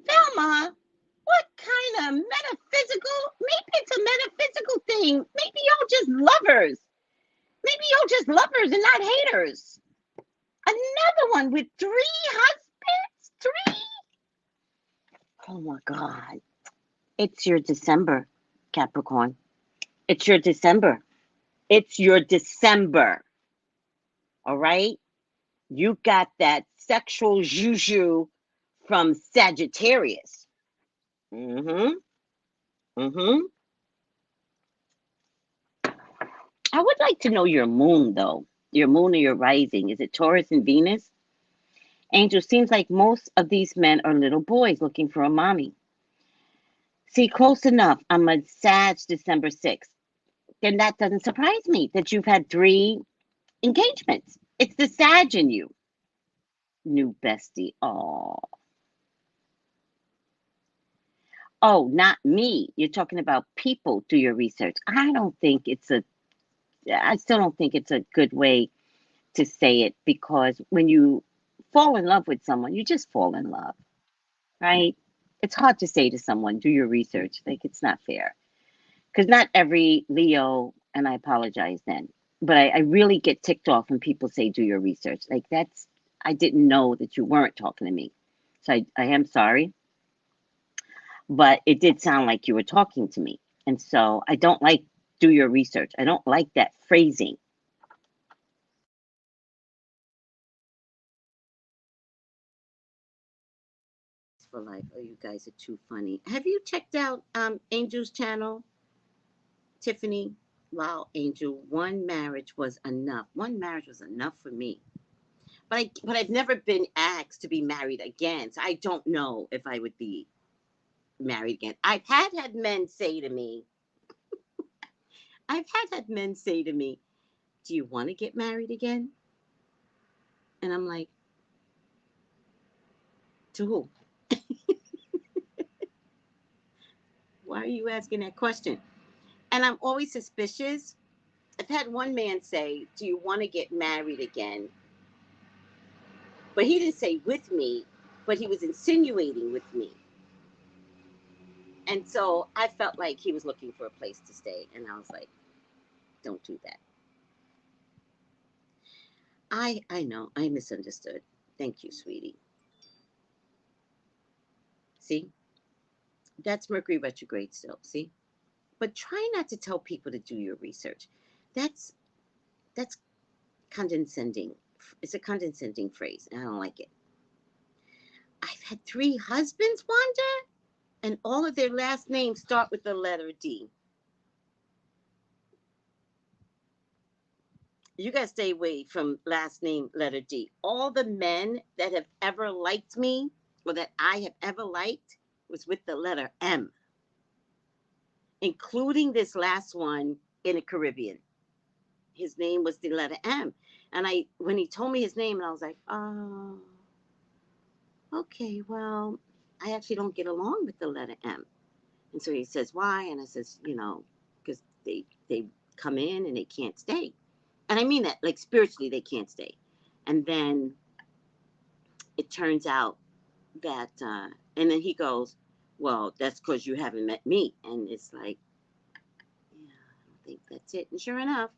B: Velma, what kind of metaphysical? Maybe it's a metaphysical thing. Maybe y'all just lovers. Maybe y'all just lovers and not haters. Another one with 3 husbands? 3? Oh my God. It's your December, Capricorn. It's your December. It's your December. All right? You got that sexual juju from Sagittarius. Mm-hmm. Mm-hmm. I would like to know your moon, though. Your moon or your rising. Is it Taurus and Venus? Angel, seems like most of these men are little boys looking for a mommy. See, close enough. I'm a Sag December 6th. Then that doesn't surprise me that you've had 3 engagements. It's the Sag in you. New bestie. Oh, not me. You're talking about people. Do your research. I still don't think it's a good way to say it, because when you fall in love with someone, you just fall in love, right? It's hard to say to someone, do your research. Like, it's not fair. Because not every Leo, and I apologize then, but I really get ticked off when people say, do your research. Like, I didn't know that you weren't talking to me. So I am sorry, but it did sound like you were talking to me. And so I don't like do your research. I don't like that phrasing. for life. Oh, you guys are too funny. Have you checked out Angel's channel, Tiffany? Wow, Angel, one marriage was enough. One marriage was enough for me. But I've never been asked to be married again, so I don't know if I would be married again. I've had men say to me, "Do you want to get married again?" And I'm like, "To who? Why are you asking that question?" And I'm always suspicious. I've had one man say, "Do you want to get married again?" But he didn't say with me, but he was insinuating with me. And so I felt like he was looking for a place to stay. And I was like, don't do that. I know, I misunderstood. Thank you, sweetie. See, that's Mercury retrograde still. See, but try not to tell people to do your research. That's that's condescending. It's a condescending phrase, and I don't like it. I've had 3 husbands, Wanda, and all of their last names start with the letter D. You gotta stay away from last name letter D. All the men that have ever liked me or that I have ever liked was with the letter M, including this last one in the Caribbean. His name was the letter M. And when he told me his name, and I was like, oh, okay, well, I actually don't get along with the letter M. And so he says, why? And I says, because they come in and they can't stay. And I mean that, like spiritually, they can't stay. And then it turns out that, and then he goes, well, that's because you haven't met me. And it's like, yeah, I don't think that's it. And sure enough,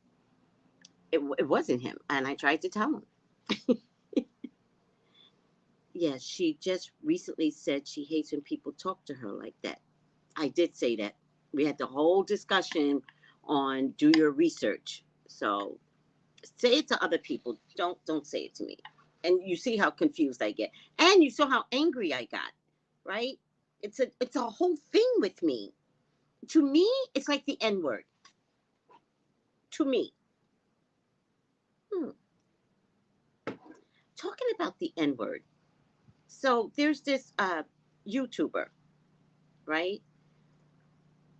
B: it wasn't him. And I tried to tell him. Yeah, she just recently said she hates when people talk to her like that. I did say that. We had the whole discussion on do your research. So say it to other people. Don't say it to me. And you see how confused I get. And you saw how angry I got, right? It's a whole thing with me. To me, it's like the N word. To me. Hmm. Talking about the N word. So there's this YouTuber, right,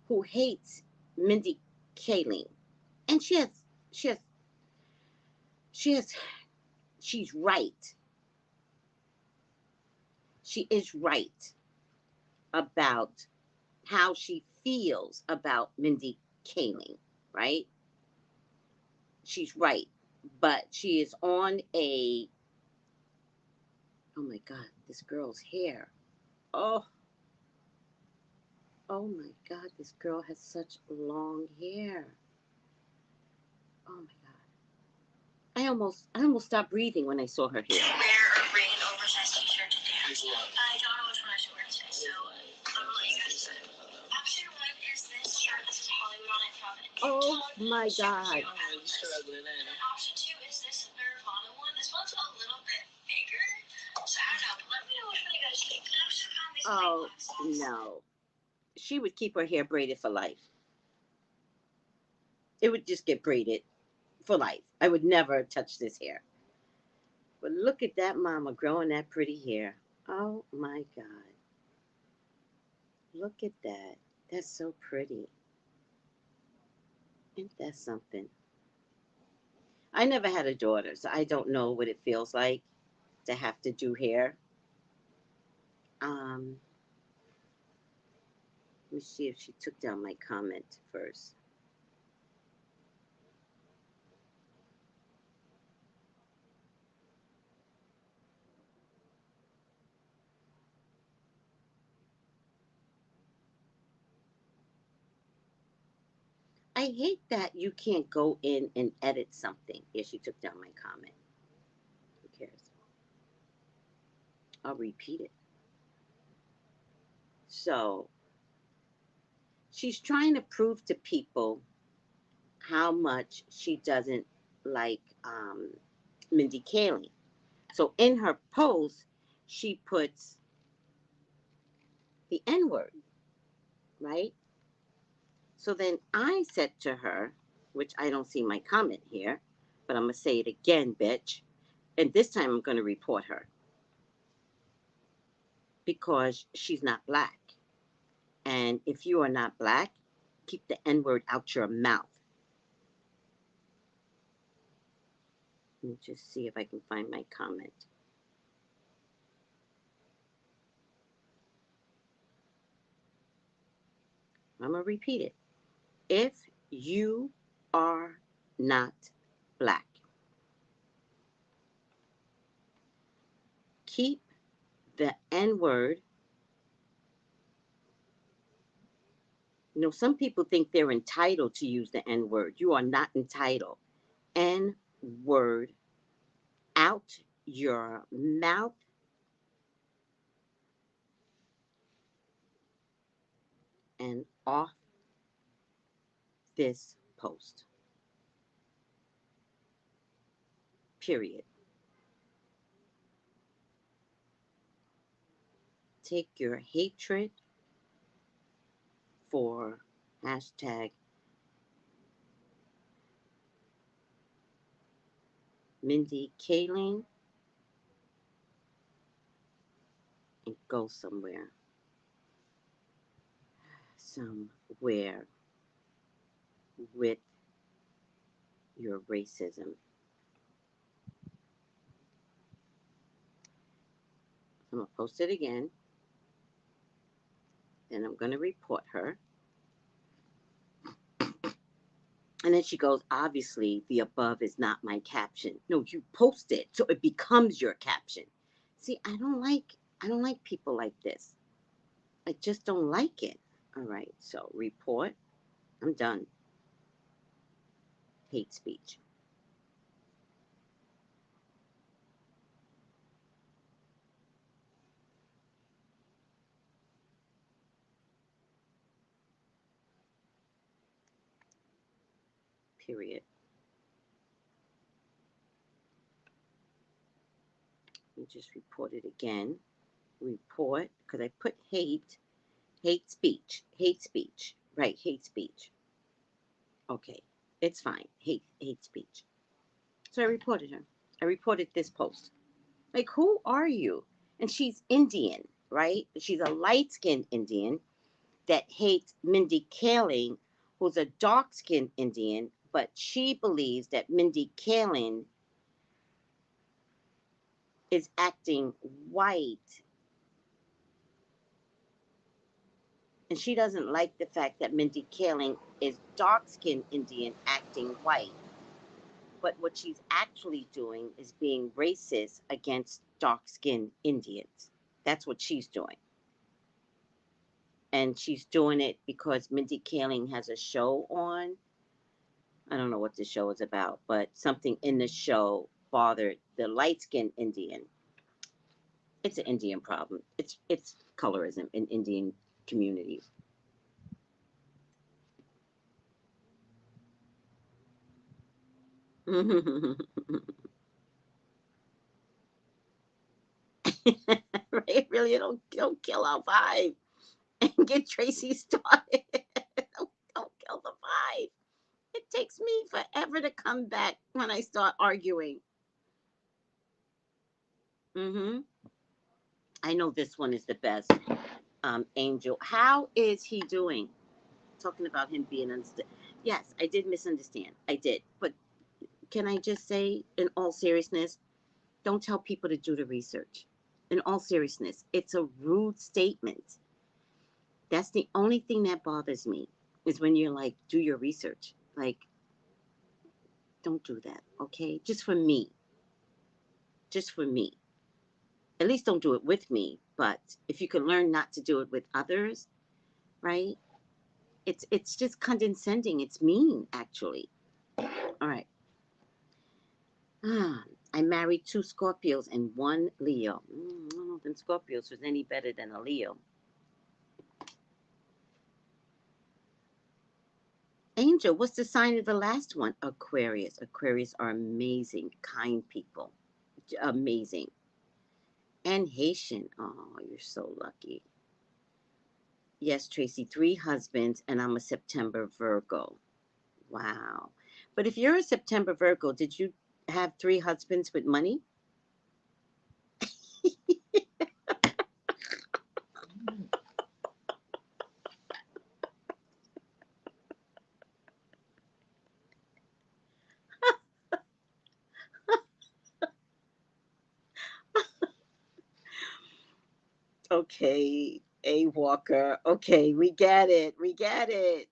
B: who hates Mindy Kaling. And she has she has she's right. She is right about how she feels about Mindy Kaling, right? She's right. But she is on a, oh my God, this girl's hair. Oh, oh my God, this girl has such long hair. Oh my God. I almost stopped breathing when I saw her hair. Wear a ring and oversized t-shirt to dance. I don't know which one I should wear today, so I'm gonna let you guys decide. Option 1 is this shirt. This is Hollywood on it from it. Oh my God. And option 2 is this Nirvana one. This one's a little bit bigger, so I don't know. Let me know which one you guys think. I'm just found these no. She would keep her hair braided for life. It would just get braided for life. I would never touch this hair. But look at that mama growing that pretty hair. Oh my God. Look at that. That's so pretty. Ain't that something? I never had a daughter, so I don't know what it feels like to have to do hair. Let me see if she took down my comment first. I hate that you can't go in and edit something. Yeah, she took down my comment. Who cares? I'll repeat it. So she's trying to prove to people how much she doesn't like Mindy Kaling. So in her post, she puts the N word, right? So then I said to her, which I don't see my comment here, but I'm going to say it again, bitch. And this time I'm going to report her because she's not black. And if you are not black, keep the N word out your mouth. Let me just see if I can find my comment. I'm going to repeat it. If you are not black, keep the N word. You know, some people think they're entitled to use the N word. You are not entitled. N word out your mouth and off this post. Period. Take your hatred for hashtag Mindy Kaling and go somewhere. Somewhere with your racism. I'm going to post it again. Then I'm going to report her. And then she goes, obviously, the above is not my caption. No, you post it so it becomes your caption. See, I don't like people like this. I just don't like it. All right, so report. I'm done. Hate speech. Period. We just report it again. Report, because I put hate speech. Right, hate speech. Okay, it's fine. Hate speech. So I reported her. I reported this post. Like, who are you? And she's Indian, right? She's a light-skinned Indian that hates Mindy Kaling, who's a dark-skinned Indian, but she believes that Mindy Kaling is acting white. And she doesn't like the fact that Mindy Kaling is dark-skinned Indian acting white. But what she's actually doing is being racist against dark-skinned Indians. That's what she's doing. And she's doing it because Mindy Kaling has a show on. I don't know what the show is about, but something in the show bothered the light-skinned Indian. It's an Indian problem. It's colorism in Indian communities. Right? Really, don't kill our vibe and get Tracy started. Don't kill the vibe. It takes me forever to come back when I start arguing. Hmm. I know this one is the best. Angel, how is he doing? Talking about him being understood. Yes, I did misunderstand. I did. But can I just say, in all seriousness, don't tell people to do the research. In all seriousness, it's a rude statement. That's the only thing that bothers me is when you're like, do your research. Like, don't do that, okay? Just for me. Just for me. At least don't do it with me. But if you can learn not to do it with others, right? It's just condescending. It's mean, actually. All right. Ah, I married two Scorpios and one Leo. I don't know if them Scorpios was any better than a Leo. Angel, what's the sign of the last one? Aquarius. Aquarius are amazing, kind people. Amazing. And Haitian. Oh, you're so lucky. Yes, Tracy, 3 husbands, and I'm a September Virgo. Wow. But if you're a September Virgo, did you have 3 husbands with money? Okay, A Walker. Okay, we get it. We get it.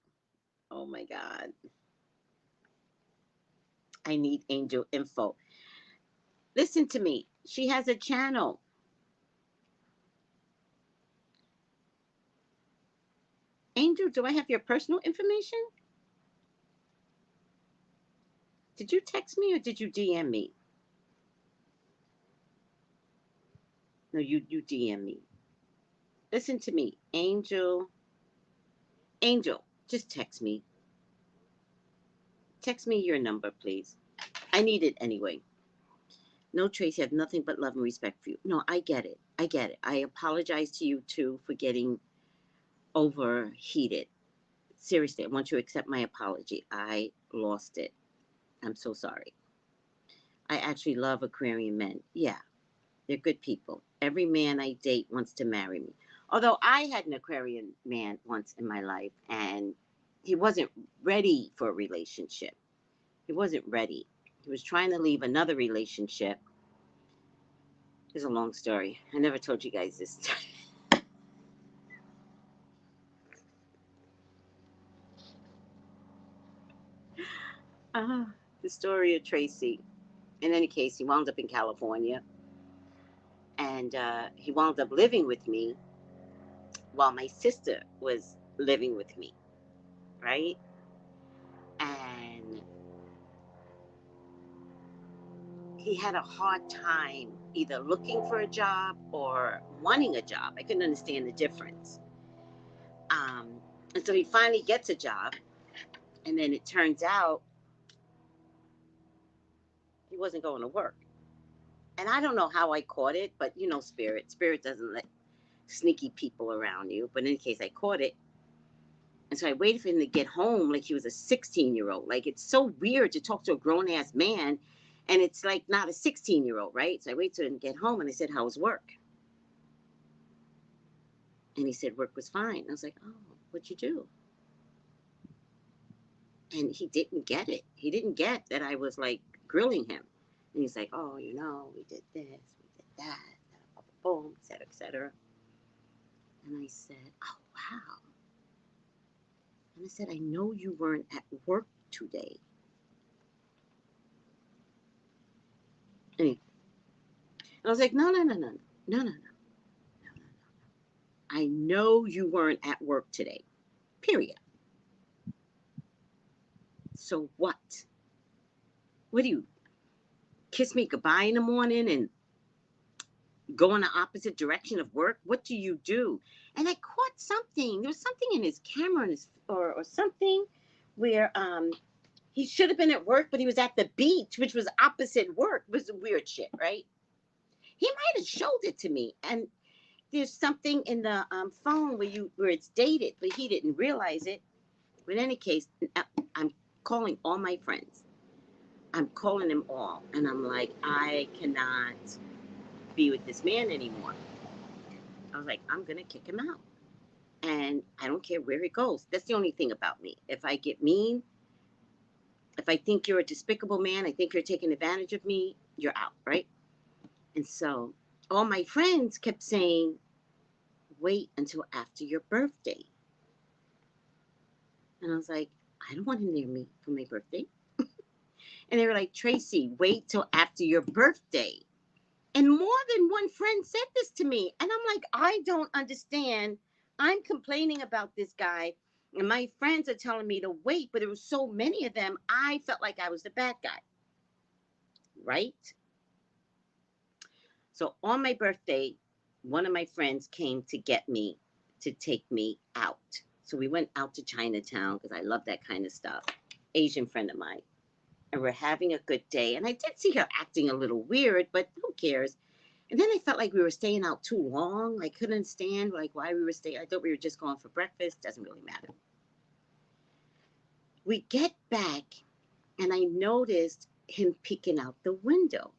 B: Oh my God. I need angel info. Listen to me. She has a channel. Angel, do I have your personal information? Did you text me or did you DM me? No, you DM me. Listen to me. Angel. Angel, just text me. Text me your number, please. I need it anyway. No, Tracy, I have nothing but love and respect for you. No, I get it. I get it. I apologize to you too for getting overheated. Seriously, I want you to accept my apology. I lost it. I'm so sorry. I actually love Aquarian men. Yeah, they're good people. Every man I date wants to marry me. Although I had an Aquarian man once in my life and he wasn't ready for a relationship. He wasn't ready. He was trying to leave another relationship. It's a long story. I never told you guys this. uh, the story of Tracy. In any case, he wound up in California and he wound up living with me while my sister was living with me, right? And he had a hard time either looking for a job or wanting a job. I couldn't understand the difference. Um, and so he finally gets a job, and then it turns out he wasn't going to work. And I don't know how I caught it, but you know, spirit doesn't let sneaky people around you. But in any case, I caught it. And so I waited for him to get home like he was a 16-year-old. Like it's so weird to talk to a grown ass man and it's like not a 16-year-old, right? So I waited for him to get home and I said, "How was work?" And he said, "Work was fine." I was like, "Oh, what'd you do?" And he didn't get it. He didn't get that I was like grilling him. And he's like, "Oh, you know, we did this, we did that, boom, et cetera, et cetera." And I said, "Oh, wow." And I said, "I know you weren't at work today." And I was like, "No, no, no, no, no, no, no, no, no, no. I know you weren't at work today. Period. So what? What do you kiss me goodbye in the morning and go in the opposite direction of work? What do you do?" And I caught something. There was something in his camera or something where he should have been at work, but he was at the beach, which was opposite work. It was weird shit, right? He might have showed it to me. And there's something in the phone where it's dated, but he didn't realize it. But in any case, I'm calling all my friends. I'm calling them all, and I'm like, I cannot be with this man anymore. I was like, I'm gonna kick him out, and I don't care where he goes. That's the only thing about me. If I get mean, if I think you're a despicable man, I think you're taking advantage of me, you're out, right? And so all my friends kept saying, wait until after your birthday. And I was like, I don't want him near me for my birthday. And they were like, Tracy, wait till after your birthday. And more than one friend said this to me. And I'm like, I don't understand. I'm complaining about this guy. And my friends are telling me to wait, but there were so many of them, I felt like I was the bad guy. Right? So on my birthday, one of my friends came to get me to take me out. So we went out to Chinatown because I love that kind of stuff. Asian friend of mine. And we're having a good day. And I did see her acting a little weird, but who cares? And then I felt like we were staying out too long. I couldn't understand like why we were staying. I thought we were just going for breakfast. Doesn't really matter. We get back, and I noticed him peeking out the window.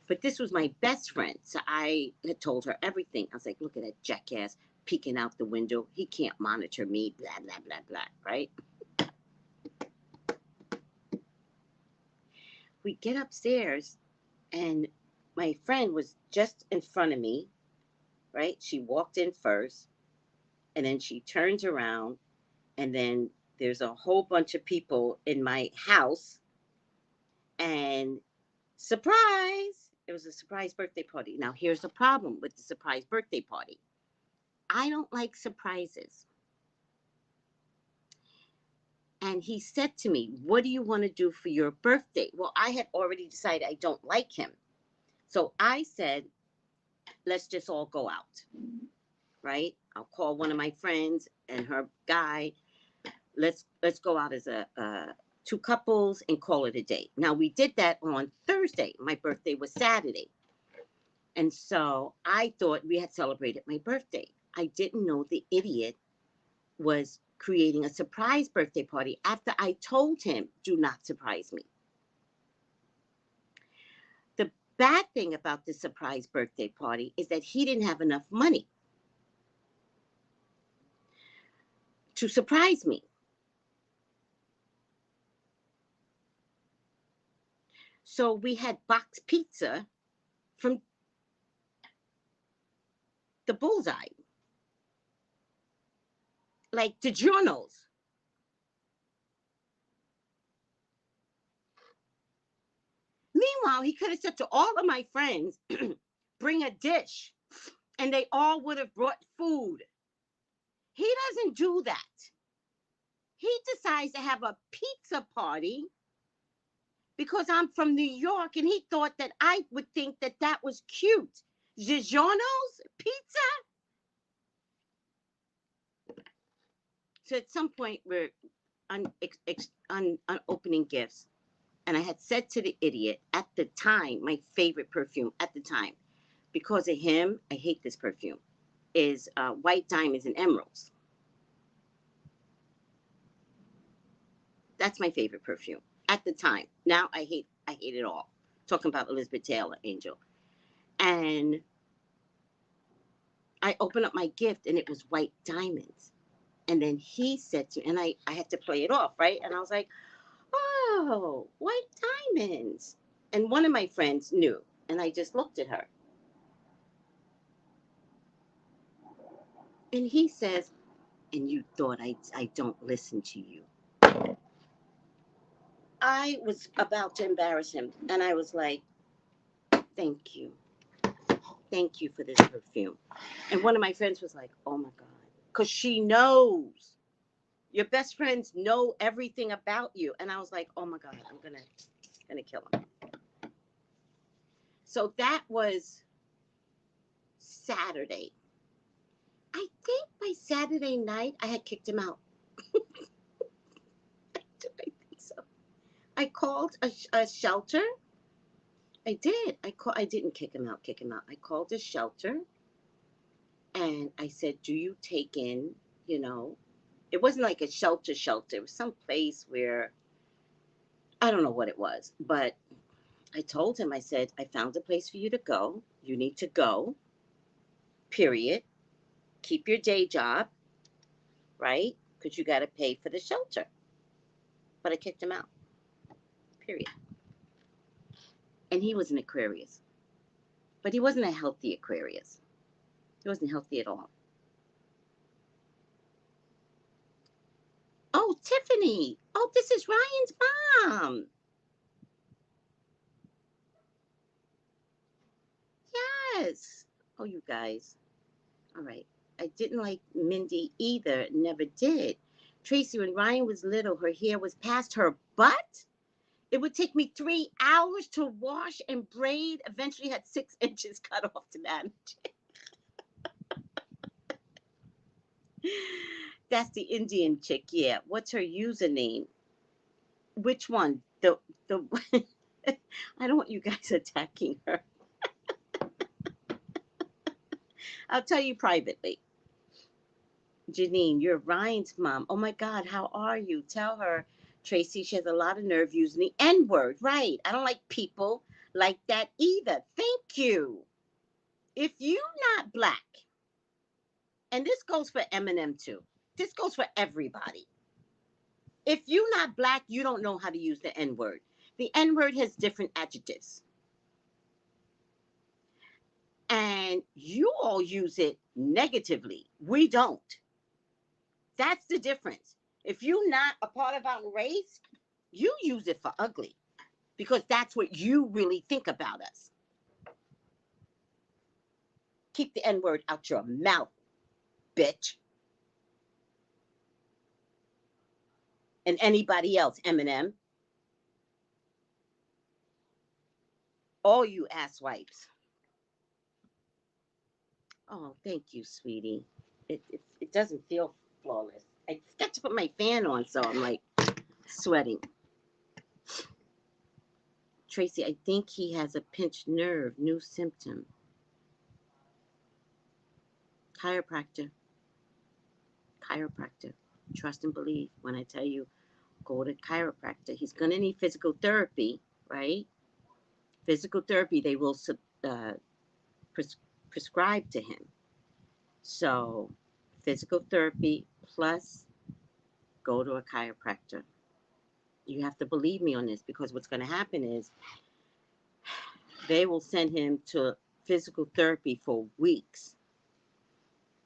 B: But this was my best friend, so I had told her everything. I was like, look at that jackass peeking out the window. He can't monitor me, blah, blah, blah, blah, right? We get upstairs, and my friend was just in front of me, right? She walked in first, and then she turns around, and then there's a whole bunch of people in my house, and surprise, it was a surprise birthday party. Now, here's the problem with the surprise birthday party. I don't like surprises. And he said to me, what do you want to do for your birthday? Well, I had already decided I don't like him. So I said, let's just all go out, right? I'll call one of my friends and her guy. Let's go out as two couples and call it a day. Now, we did that on Thursday. My birthday was Saturday. And so I thought we had celebrated my birthday. I didn't know the idiot was creating a surprise birthday party after I told him, do not surprise me. The bad thing about the surprise birthday party is that he didn't have enough money to surprise me. So we had box pizza from the Bullseye, like DiGiorno's. Meanwhile, he could have said to all of my friends, bring a dish, and they all would have brought food. He doesn't do that. He decides to have a pizza party because I'm from New York, and he thought that I would think that that was cute. DiGiorno's pizza? So at some point, we're opening gifts. And I had said to the idiot at the time, my favorite perfume at the time, because of him, I hate this perfume, is White Diamonds and Emeralds. That's my favorite perfume at the time. Now I hate it all. Talking about Elizabeth Taylor, Angel. And I opened up my gift, and it was white diamonds. And then he said to me, and I had to play it off, right? And I was like, oh, white diamonds. And one of my friends knew, and I just looked at her. And he says, and you thought I don't listen to you. I was about to embarrass him, and I was like, thank you. Thank you for this perfume. And one of my friends was like, oh my God. Because she knows. Your best friends know everything about you. And I was like, oh my God, I'm gonna kill him. So that was Saturday. I think by Saturday night, I had kicked him out. I think so. I called a shelter. I did. I didn't kick him out. I called a shelter, and I said, do you take in, it wasn't like a shelter. It was some place where, I don't know what it was, but I told him, I said, I found a place for you to go. You need to go, period. Keep your day job, right? Because you got to pay for the shelter. But I kicked him out, period. And he was an Aquarius. But he wasn't a healthy Aquarius. He wasn't healthy at all. Oh, Tiffany. Oh, this is Ryan's mom. Yes. Oh, you guys. All right. I didn't like Mindy either. Never did. Tracey, when Ryan was little, her hair was past her butt. It would take me 3 hours to wash and braid. Eventually had 6 inches cut off to manage. That's the Indian chick. Yeah. What's her username? Which one? The I don't want you guys attacking her. I'll tell you privately. Janine, you're Ryan's mom. Oh my God, how are you? Tell her, Tracy, she has a lot of nerve using the N word. Right. I don't like people like that either. Thank you. If you're not black, and this goes for Eminem too, this goes for everybody. If you're not black, you don't know how to use the N word. The N word has different adjectives. And you all use it negatively. We don't. That's the difference. If you're not a part of our race, you use it for ugly because that's what you really think about us. Keep the N word out your mouth, bitch. And anybody else, Eminem, all you asswipes. Oh, thank you, sweetie. It doesn't feel flawless. I got to put my fan on, so I'm like sweating. Tracy, I think he has a pinched nerve, new symptom. Chiropractor. Chiropractor. Trust and believe. When I tell you, go to chiropractor. He's going to need physical therapy, right? Physical therapy, they will uh, pres- prescribe to him. So, physical therapy plus go to a chiropractor. You have to believe me on this because what's going to happen is they will send him to physical therapy for weeks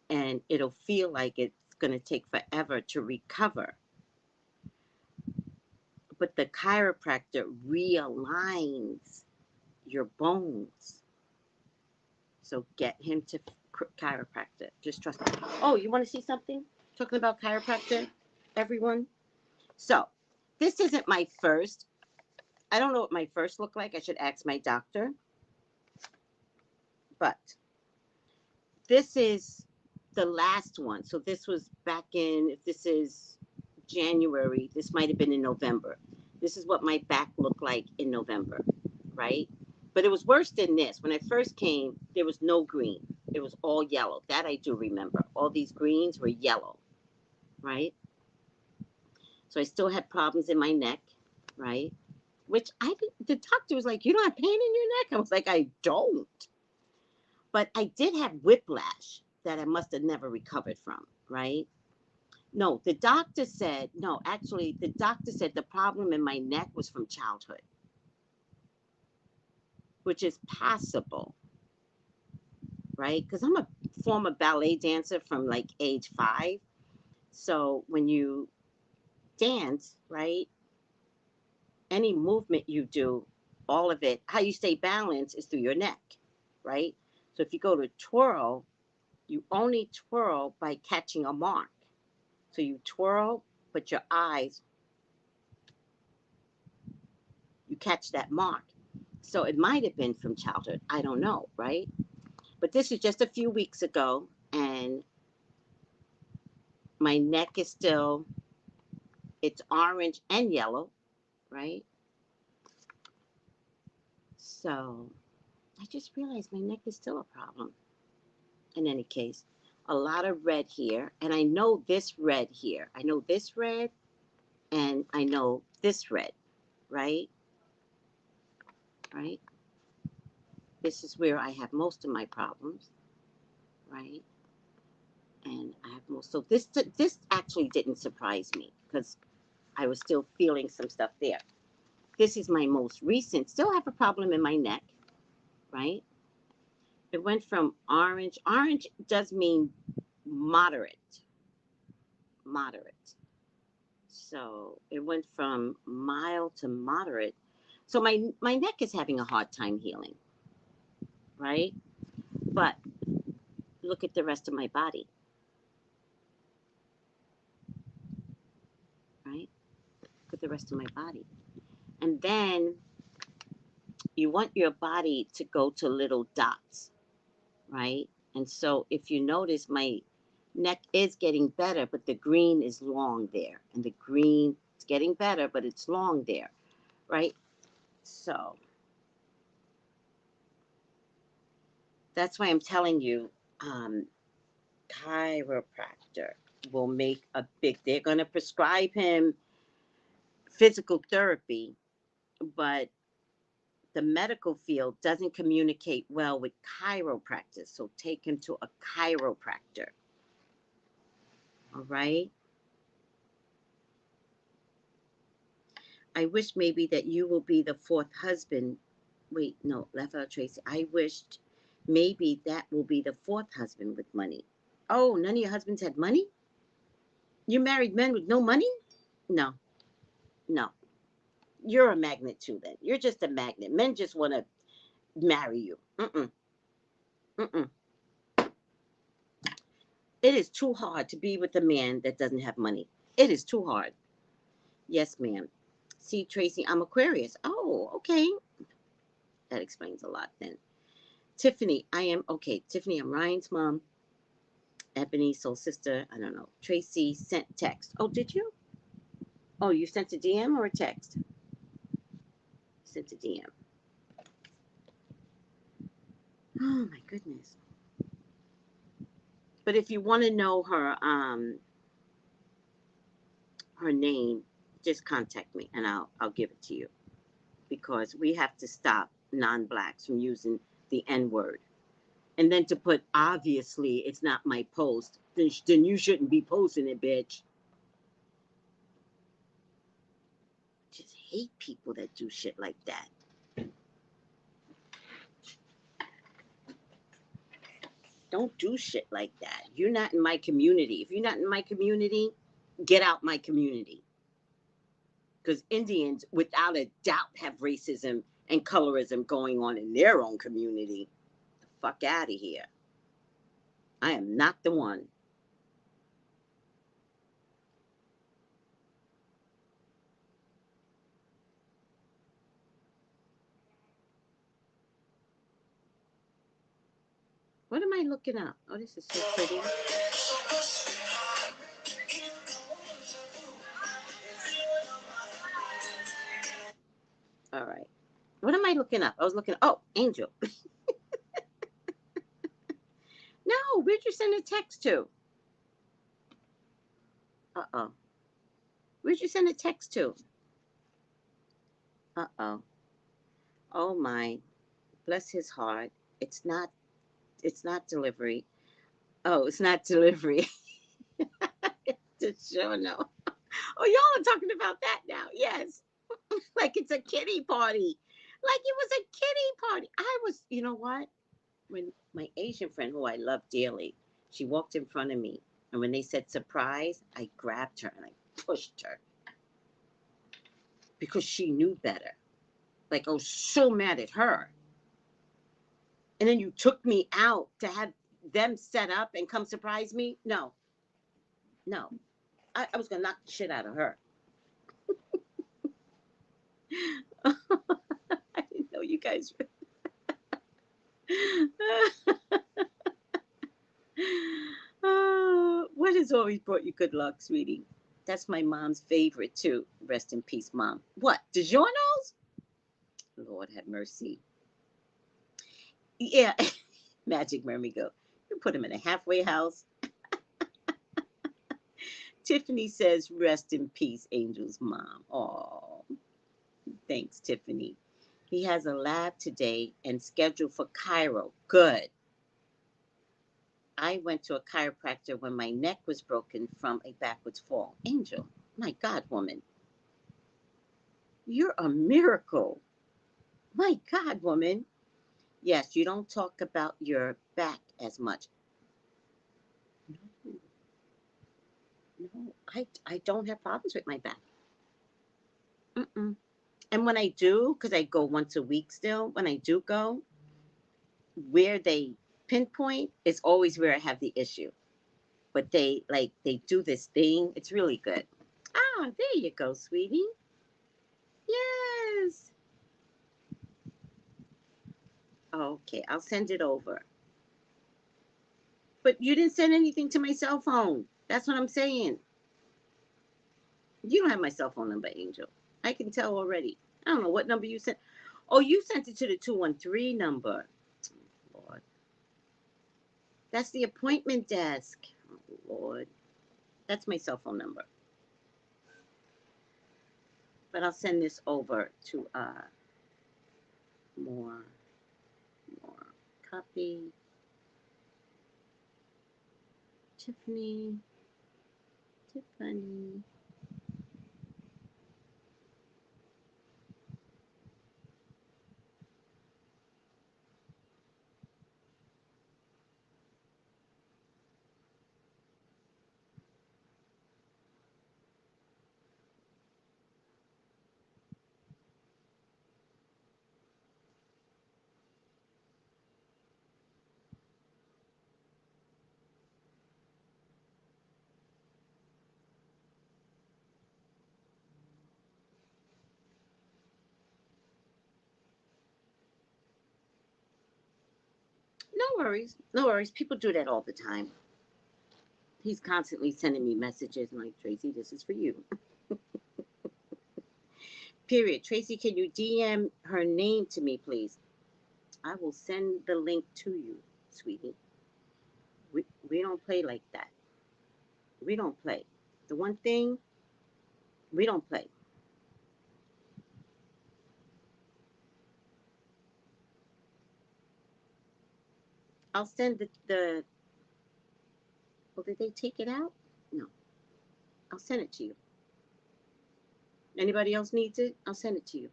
B: and it'll feel like it's going to take forever to recover. But the chiropractor realigns your bones. So get him to chiropractor. Just trust me. Oh, you want to see something? Talking about chiropractor, everyone. So this isn't my first. I don't know what my first looked like. I should ask my doctor. But this is the last one. So this was back in, if this is January, this might have been in November. This is what my back looked like in November, right? But it was worse than this. When I first came, there was no green. It was all yellow. That I do remember. All these greens were yellow, right? So I still had problems in my neck, right? Which the doctor was like, you don't have pain in your neck? I was like, I don't. But I did have whiplash that I must have never recovered from, right? No, the doctor said, no, actually, the doctor said the problem in my neck was from childhood, which is passable, right? Because I'm a former ballet dancer from like age 5. So when you dance, right, any movement you do, all of it, how you stay balanced is through your neck, right? So if you go to twirl, you only twirl by catching a mark. So you twirl, but your eyes, you catch that mark. So it might have been from childhood. I don't know, right? But this is just a few weeks ago, and my neck is still, it's orange and yellow, right? So I just realized my neck is still a problem. In any case, a lot of red here, and I know this red here. I know this red, and I know this red, right? Right? This is where I have most of my problems, right? And I have most. So this actually didn't surprise me because I was still feeling some stuff there. This is my most recent. Still have a problem in my neck, right? It went from orange. Orange does mean moderate, moderate. So it went from mild to moderate. So my neck is having a hard time healing, right? But look at the rest of my body, right? Look at the rest of my body. And then you want your body to go to little dots, right? And so if you notice, my neck is getting better, but the green is long there. And the green is getting better, but it's long there, right? So that's why I'm telling you, um, chiropractor will make a big, they're going to prescribe him physical therapy, but the medical field doesn't communicate well with chiropractors. So take him to a chiropractor. All right. I wish maybe that you will be the fourth husband. Wait, no, left out Tracy. I wished maybe that will be the fourth husband with money. Oh, none of your husbands had money? You married men with no money? No, no. You're a magnet too then. You're just a magnet. Men just want to marry you. Mm-mm, mm-mm. It is too hard to be with a man that doesn't have money. It is too hard. Yes, ma'am. See, Tracy, I'm Aquarius. Oh, okay. That explains a lot then. Tiffany, okay. Tiffany, I'm Ryan's mom. Ebony, soul sister. I don't know. Tracy sent text. Oh, did you? Oh, you sent a DM or a text? Sent a DM. Oh my goodness. But if you want to know her name, just contact me and I'll give it to you, because we have to stop non-blacks from using the N-word. And then to put, obviously it's not my post, then you shouldn't be posting it, bitch. Just hate people that do shit like that. Don't do shit like that. You're not in my community. If you're not in my community, get out my community. Because Indians, without a doubt, have racism and colorism going on in their own community. The fuck out of here. I am not the one. What am I looking up? Oh, this is so pretty. All right. What am I looking up? I was looking. Oh, Angel. No, where'd you send a text to? Uh-oh. Where'd you send a text to? Uh-oh. Oh my. Bless his heart. It's not. It's not delivery. Oh, it's not delivery. Just sure no. Oh, y'all are talking about that now. Yes. Like it's a kiddie party. Like it was a kiddie party. I was, you know what? When my Asian friend, who I love dearly, she walked in front of me. And when they said surprise, I grabbed her and I pushed her because she knew better. Like I was so mad at her. And then you took me out to have them set up and come surprise me? No, no. I was going to knock the shit out of her. I didn't know you guys. What has always brought you good luck, sweetie? That's my mom's favorite too. Rest in peace, mom. What? DiGiorno's? Lord have mercy. Yeah, Magic Mermy go. You put him in a halfway house. Tiffany says, rest in peace, Angel's mom. Oh, thanks, Tiffany. He has a lab today and scheduled for Cairo. Good. I went to a chiropractor when my neck was broken from a backwards fall. Angel, my God, woman, you're a miracle. My God, woman. Yes, you don't talk about your back as much. No, no, I don't have problems with my back. Mm-mm. And when I do, because I go once a week still, when I do go, where they pinpoint is always where I have the issue. But they do this thing. It's really good. Ah, there you go, sweetie. Yes. Okay, I'll send it over. But you didn't send anything to my cell phone. That's what I'm saying. You don't have my cell phone number, Angel. I can tell already. I don't know what number you sent. Oh, you sent it to the 213 number. Lord. That's the appointment desk. Oh, Lord. That's my cell phone number. But I'll send this over to more copy. Tiffany. No worries. No worries. People do that all the time. He's constantly sending me messages like, Tracy, this is for you. Period. Tracy, can you DM her name to me, please? I will send the link to you, sweetie. We don't play like that. We don't play. The one thing, we don't play. I'll send the well, did they take it out? No. I'll send it to you. Anybody else needs it? I'll send it to you.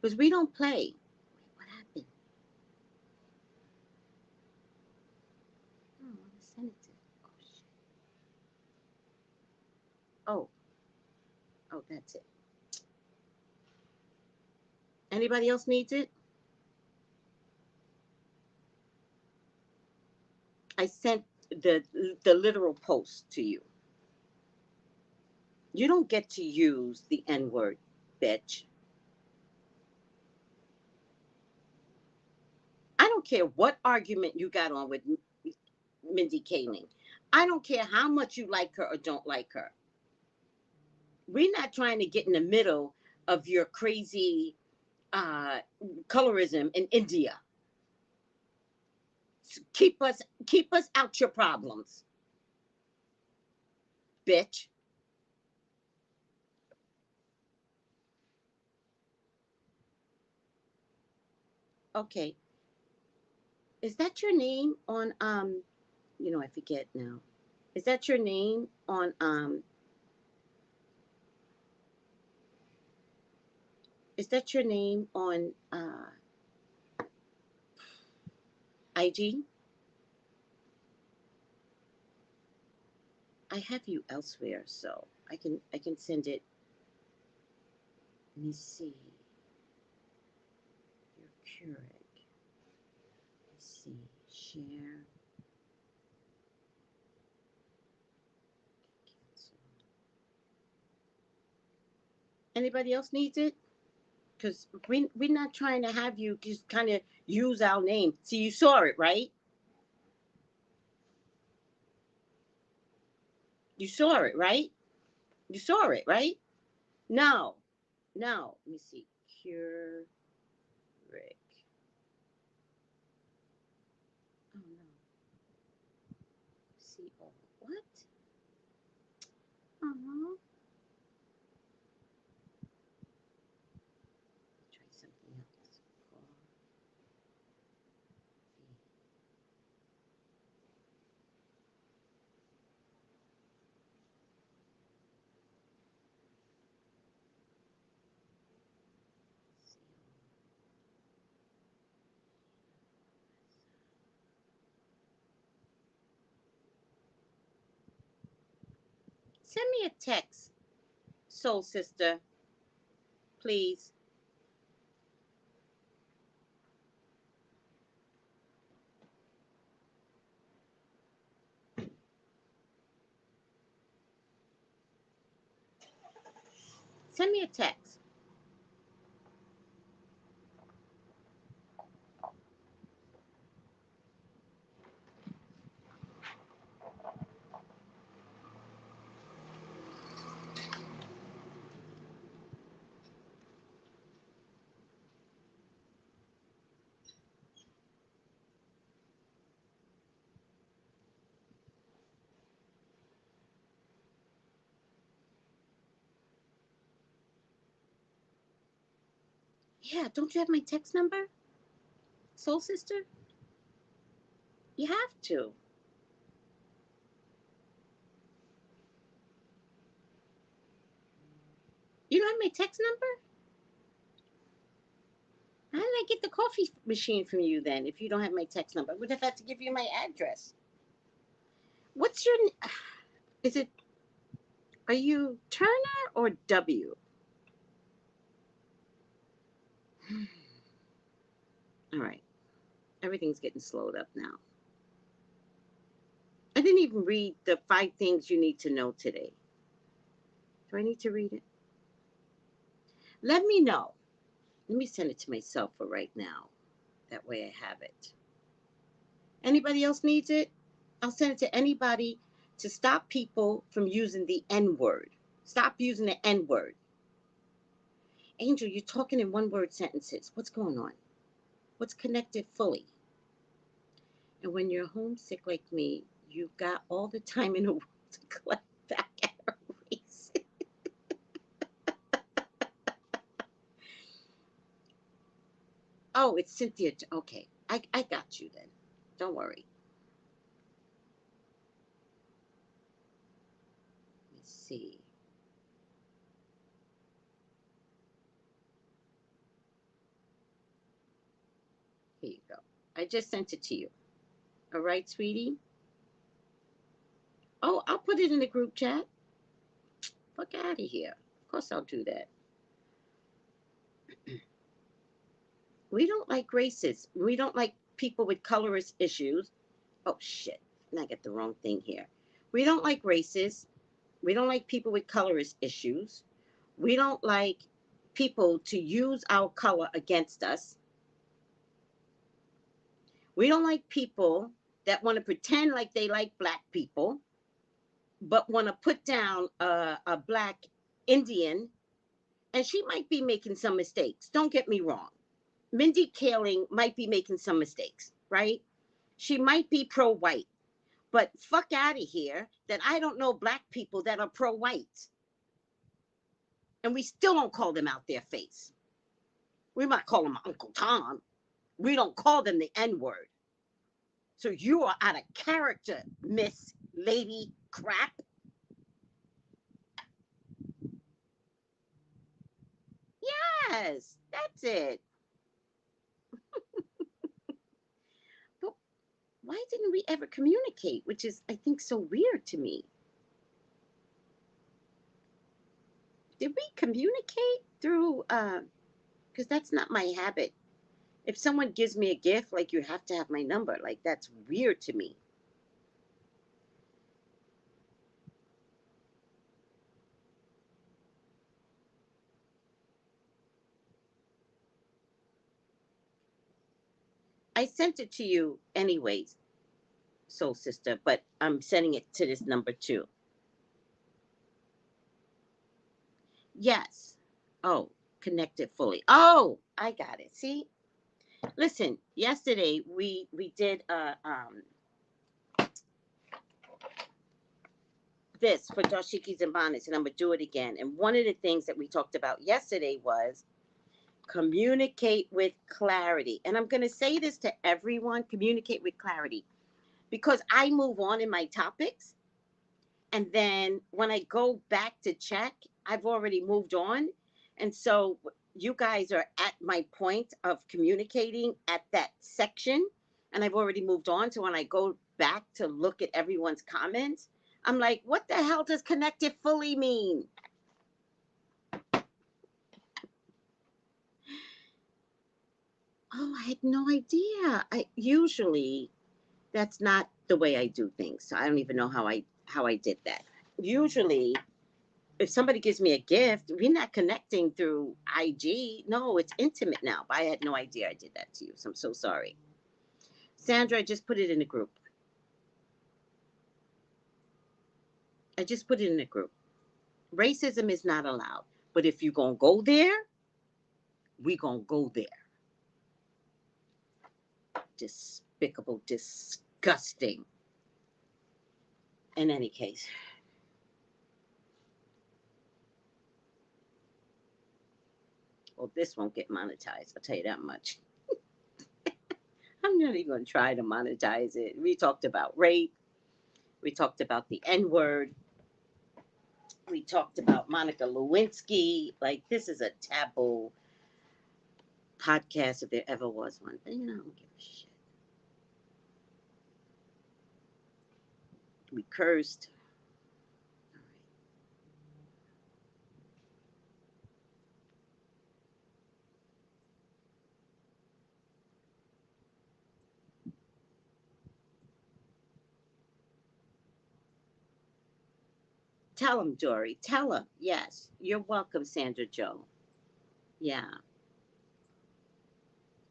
B: Because we don't play. Wait, what happened? Oh, I want to send it to. Oh, shit. Oh. Oh, that's it. Anybody else needs it? I sent the literal post to you. You don't get to use the N word, bitch. I don't care what argument you got on with Mindy Kaling. I don't care how much you like her or don't like her. We're not trying to get in the middle of your crazy colorism in India. Keep us out your problems, bitch. Okay. Is that your name on I forget now. Is that your name on IG? I have you elsewhere, so I can send it. Let me see. Your Keurig. Let's see. Share. Cancel. Anybody else needs it? Because we're not trying to have you just kind of use our name. See, you saw it, right? You saw it, right? You saw it, right? No. No. Let me see. Keurig. Oh, no. See, oh, what? Uh-huh. Try something else. Send me a text, soul sister, please. Send me a text. Yeah, don't you have my text number? Soul sister? You have to. You don't have my text number? How did I get the coffee machine from you then if you don't have my text number? I would have had to give you my address. What's your. Is it. Are you Turner or W? All right. Everything's getting slowed up now. I didn't even read the 5 things you need to know today. Do I need to read it? Let me know. Let me send it to myself for right now. That way I have it. Anybody else needs it? I'll send it to anybody to stop people from using the N word. Stop using the N word. Angel, you're talking in one word sentences. What's going on? What's connected fully? And when you're homesick like me, you've got all the time in the world to collect back at a race. Oh, it's Cynthia. Okay, I got you then. Don't worry. Let's see. Here you go. I just sent it to you. All right, sweetie? Oh, I'll put it in the group chat. Fuck out of here. Of course I'll do that. We don't like racists. We don't like people with colorist issues. Oh, shit. I got the wrong thing here. We don't like racists. We don't like people with colorist issues. We don't like people to use our color against us. We don't like people that want to pretend like they like black people, but want to put down a black Indian. And she might be making some mistakes. Don't get me wrong. Mindy Kaling might be making some mistakes, right? She might be pro-white, but fuck out of here that I don't know black people that are pro-white. And we still don't call them out their face. We might call them Uncle Tom. We don't call them the N-word. So you are out of character, Miss Lady Crap. Yes, that's it. But why didn't we ever communicate? Which is, I think, so weird to me. Did we communicate through, because that's not my habit. If someone gives me a gift, like, you have to have my number. Like, that's weird to me. I sent it to you anyways, soul sister, but I'm sending it to this number too. Yes. Oh, connected fully. Oh, I got it. See? Listen, yesterday we did this for dashikis and bonnets, and I'm gonna do it again. And one of the things that we talked about yesterday was communicate with clarity. And I'm gonna say this to everyone: communicate with clarity, because I move on in my topics, and then when I go back to check, I've already moved on, and so you guys are at my point of communicating at that section, and I've already moved on. So when I go back to look at everyone's comments, I'm like, what the hell does connected fully mean? Oh, I had no idea. I usually, that's not the way I do things. So I don't even know how I did that. Usually, if somebody gives me a gift, we're not connecting through IG. No, it's intimate now. But I had no idea I did that to you. So I'm so sorry. Sandra, I just put it in the group. I just put it in the group. Racism is not allowed. But if you're going to go there, we going to go there. Despicable, disgusting. In any case. Well, this won't get monetized. I'll tell you that much. I'm not even going to try to monetize it. We talked about rape. We talked about the N word. We talked about Monica Lewinsky. Like, this is a taboo podcast if there ever was one. But, I don't give a shit. We cursed. All right. Tell him, Dory. Tell him. Yes. You're welcome, Sandra Joe. Yeah.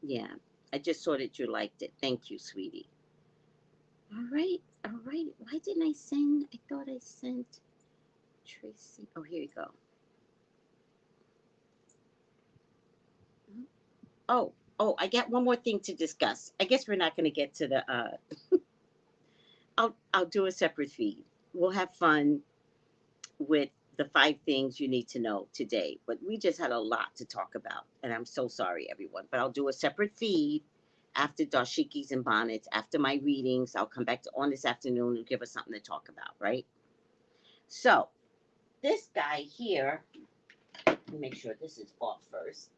B: Yeah. I just saw that you liked it. Thank you, sweetie. All right. All right. Why didn't I send? I thought I sent Tracy. Oh, here you go. Oh, oh, I got one more thing to discuss. I guess we're not going to get to the. I'll do a separate feed. We'll have fun with the 5 things you need to know today. But we just had a lot to talk about, and I'm so sorry, everyone. But I'll do a separate feed after dashikis and bonnets, after my readings. I'll come back to on this afternoon and give us something to talk about, right? So this guy here. Let me make sure this is off first.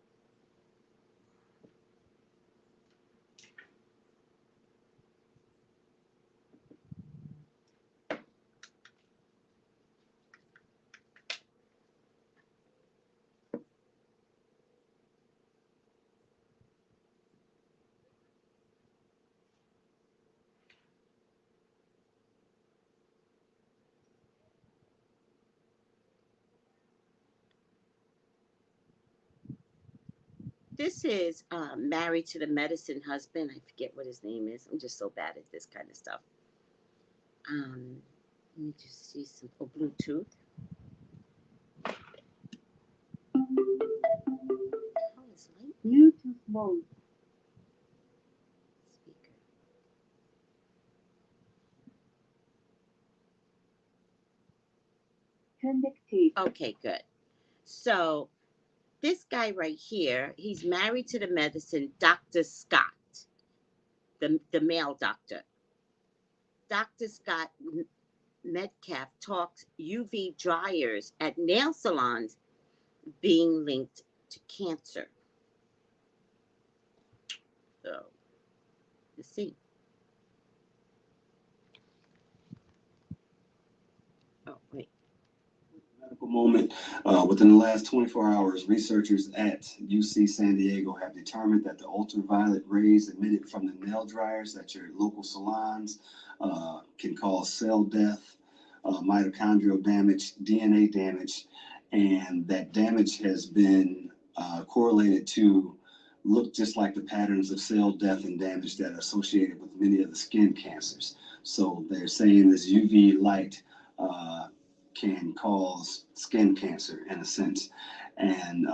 B: This is Married to the Medicine Husband. I forget what his name is. I'm just so bad at this kind of stuff. Let me just see some Bluetooth. How is light? Bluetooth mode. Speaker. Connected. Okay, good. So this guy right here, he's married to the medicine Dr. Scott, the male doctor. Dr. Scott Metcalf talks UV dryers at nail salons being linked to cancer. So, let's see. Oh, wait.
C: Medical moment. Within the last 24 hours, researchers at UC San Diego have determined that the ultraviolet rays emitted from the nail dryers at your local salons can cause cell death, mitochondrial damage, DNA damage, and that damage has been correlated to look just like the patterns of cell death and damage that are associated with many of the skin cancers. So they're saying this UV light can cause skin cancer in a sense, and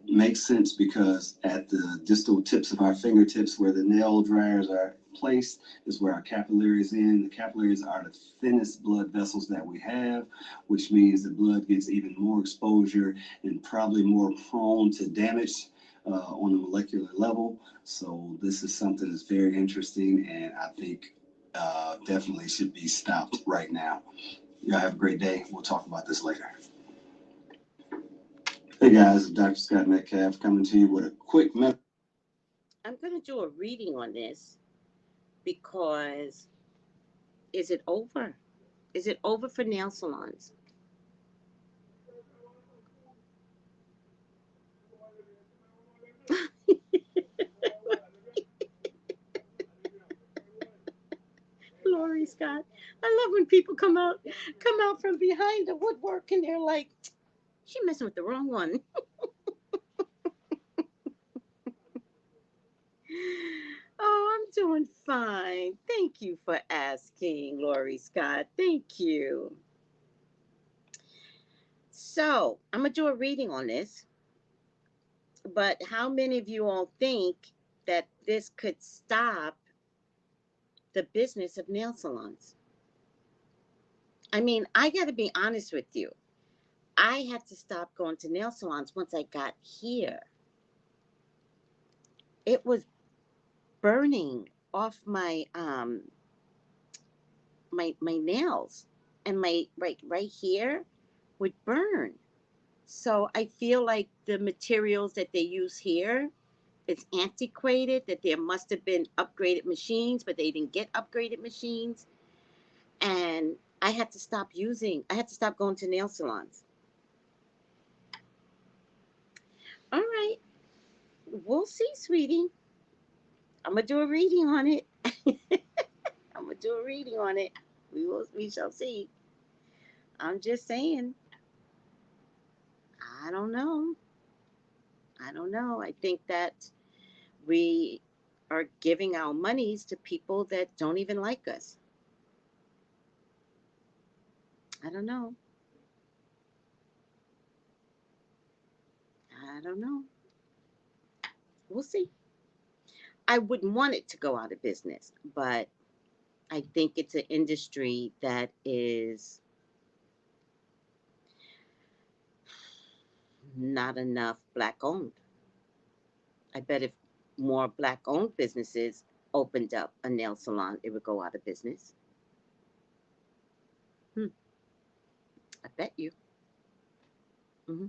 C: makes sense because at the distal tips of our fingertips where the nail dryers are placed is where our capillaries in. The capillaries are the thinnest blood vessels that we have, which means the blood gets even more exposure and probably more prone to damage on a molecular level. So this is something that's very interesting, and I think definitely should be stopped right now. Y'all have a great day. We'll talk about this later. Hey guys, Dr. Scott Metcalf coming to you with a quick message.
B: I'm going to do a reading on this because is it over? Is it over for nail salons? Lori Scott. I love when people come out from behind the woodwork and they're like, she messing with the wrong one. Oh, I'm doing fine. Thank you for asking, Lori Scott. Thank you. So, I'm going to do a reading on this, but how many of you all think that this could stop the business of nail salons? I mean, I got to be honest with you. I had to stop going to nail salons once I got here. it was burning off my my nails, and my right here would burn. So I feel like the materials that they use here, it's antiquated, that there must have been upgraded machines, but they didn't get upgraded machines. And I had to stop going to nail salons. All right, we'll see, sweetie. I'm gonna do a reading on it. I'm gonna do a reading on it. We shall see. I'm just saying. I don't know. I don't know. I think that we are giving our monies to people that don't even like us. I don't know. I don't know. We'll see. I wouldn't want it to go out of business, but I think it's an industry that is not enough black owned. I bet if more black owned businesses opened up a nail salon, it would go out of business. Hmm, I bet you. Mm-hmm.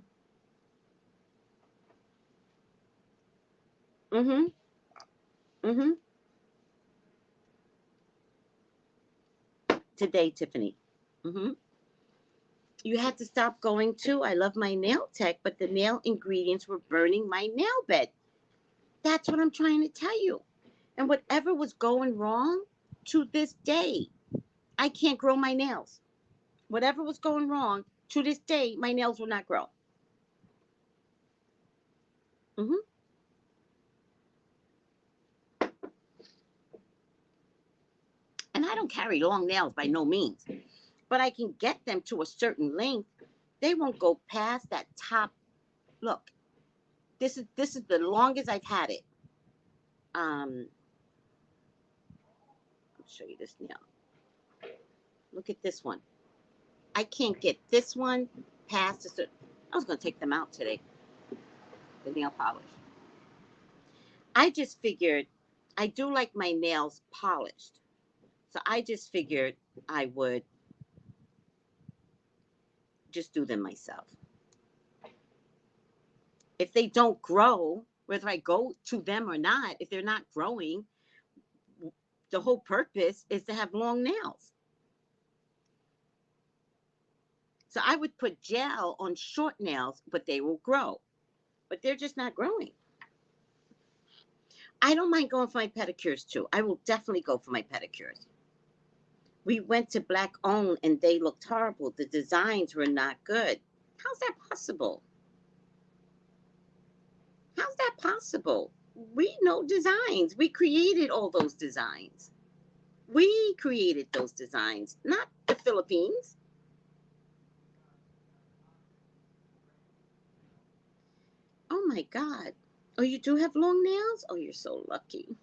B: Mm-hmm. Mm-hmm. Today, Tiffany. Mm-hmm. You had to stop going to. I love my nail tech, but the nail ingredients were burning my nail bed. That's what I'm trying to tell you. And whatever was going wrong, to this day, I can't grow my nails. Whatever was going wrong, to this day, my nails will not grow. Hmm. And I don't carry long nails by no means, but I can get them to a certain length. They won't go past that top. Look, this is the longest I've had it. I'll show you this nail. Look at this one. I can't get this one past a certain. I was gonna take them out today. The nail polish. I just figured I do like my nails polished. So I just figured I would just do them myself. If they don't grow, whether I go to them or not, if they're not growing, the whole purpose is to have long nails. So I would put gel on short nails, but they will grow. But they're just not growing. I don't mind going for my pedicures too. I will definitely go for my pedicures. We went to black owned and they looked horrible. The designs were not good. How's that possible? How's that possible? We know designs. We created all those designs. We created those designs, not the Philippines. Oh my God. Oh, you do have long nails? Oh, you're so lucky.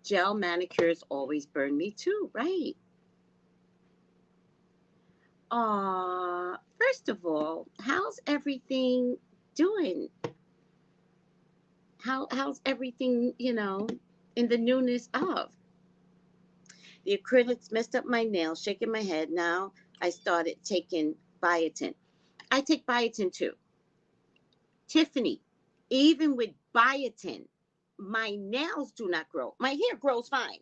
B: Gel manicures always burn me too, right? First of all, how's everything doing? How's everything, in the newness of? The acrylics messed up my nails, shaking my head. Now I started taking biotin. I take biotin too. Tiffany, even with biotin, my nails do not grow. My hair grows fine.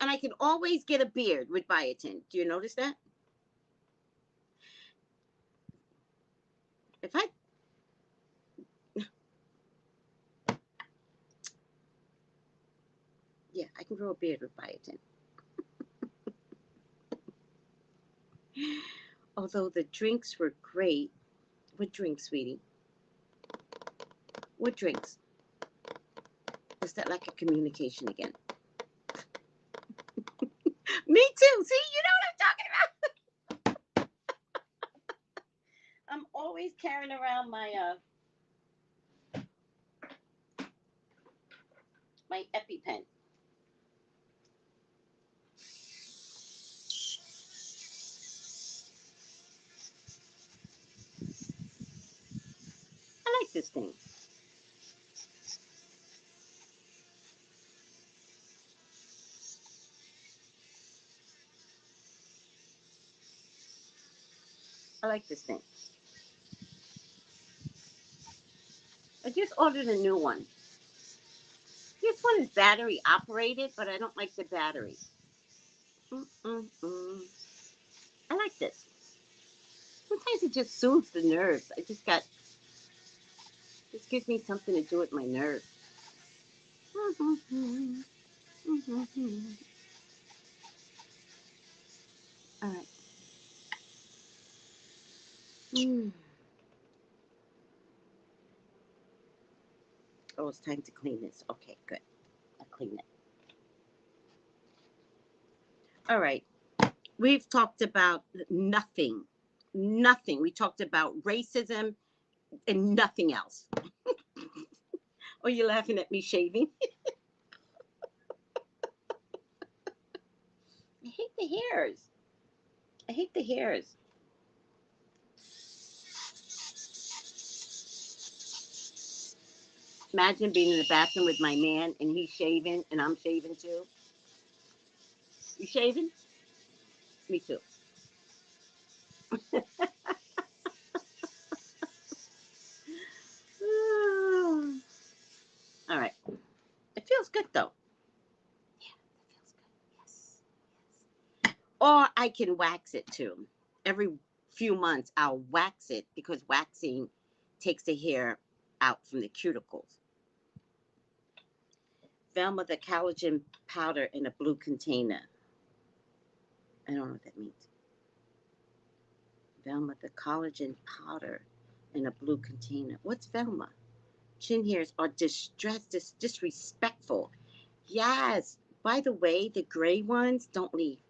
B: And I can always get a beard with biotin. Do you notice that? If I, yeah, I can grow a beard with biotin. Although the drinks were great. What drinks, sweetie? What drinks? Was that like a communication again? Me too. See, you know what I'm talking about. I'm always carrying around my EpiPen. I like this thing. I like this thing. I just ordered a new one. This one is battery operated, but I don't like the battery. I like this. Sometimes it just soothes the nerves. This gives me something to do with my nerves. All right. Oh, it's time to clean this. Okay, good. I'll clean it. All right. We've talked about nothing. Nothing. We talked about racism and nothing else. Oh, you're laughing at me shaving? I hate the hairs. I hate the hairs. Imagine being in the bathroom with my man and he's shaving and I'm shaving too. You shaving? Me too. All right. It feels good though. Yeah, it feels good. Yes. Yes. Or I can wax it too. Every few months I'll wax it because waxing takes the hair out from the cuticles. Velma the collagen powder in a blue container. I don't know what that means. Velma the collagen powder in a blue container. What's Velma? Chin hairs are distressed, disrespectful. Yes. By the way, the gray ones don't leave.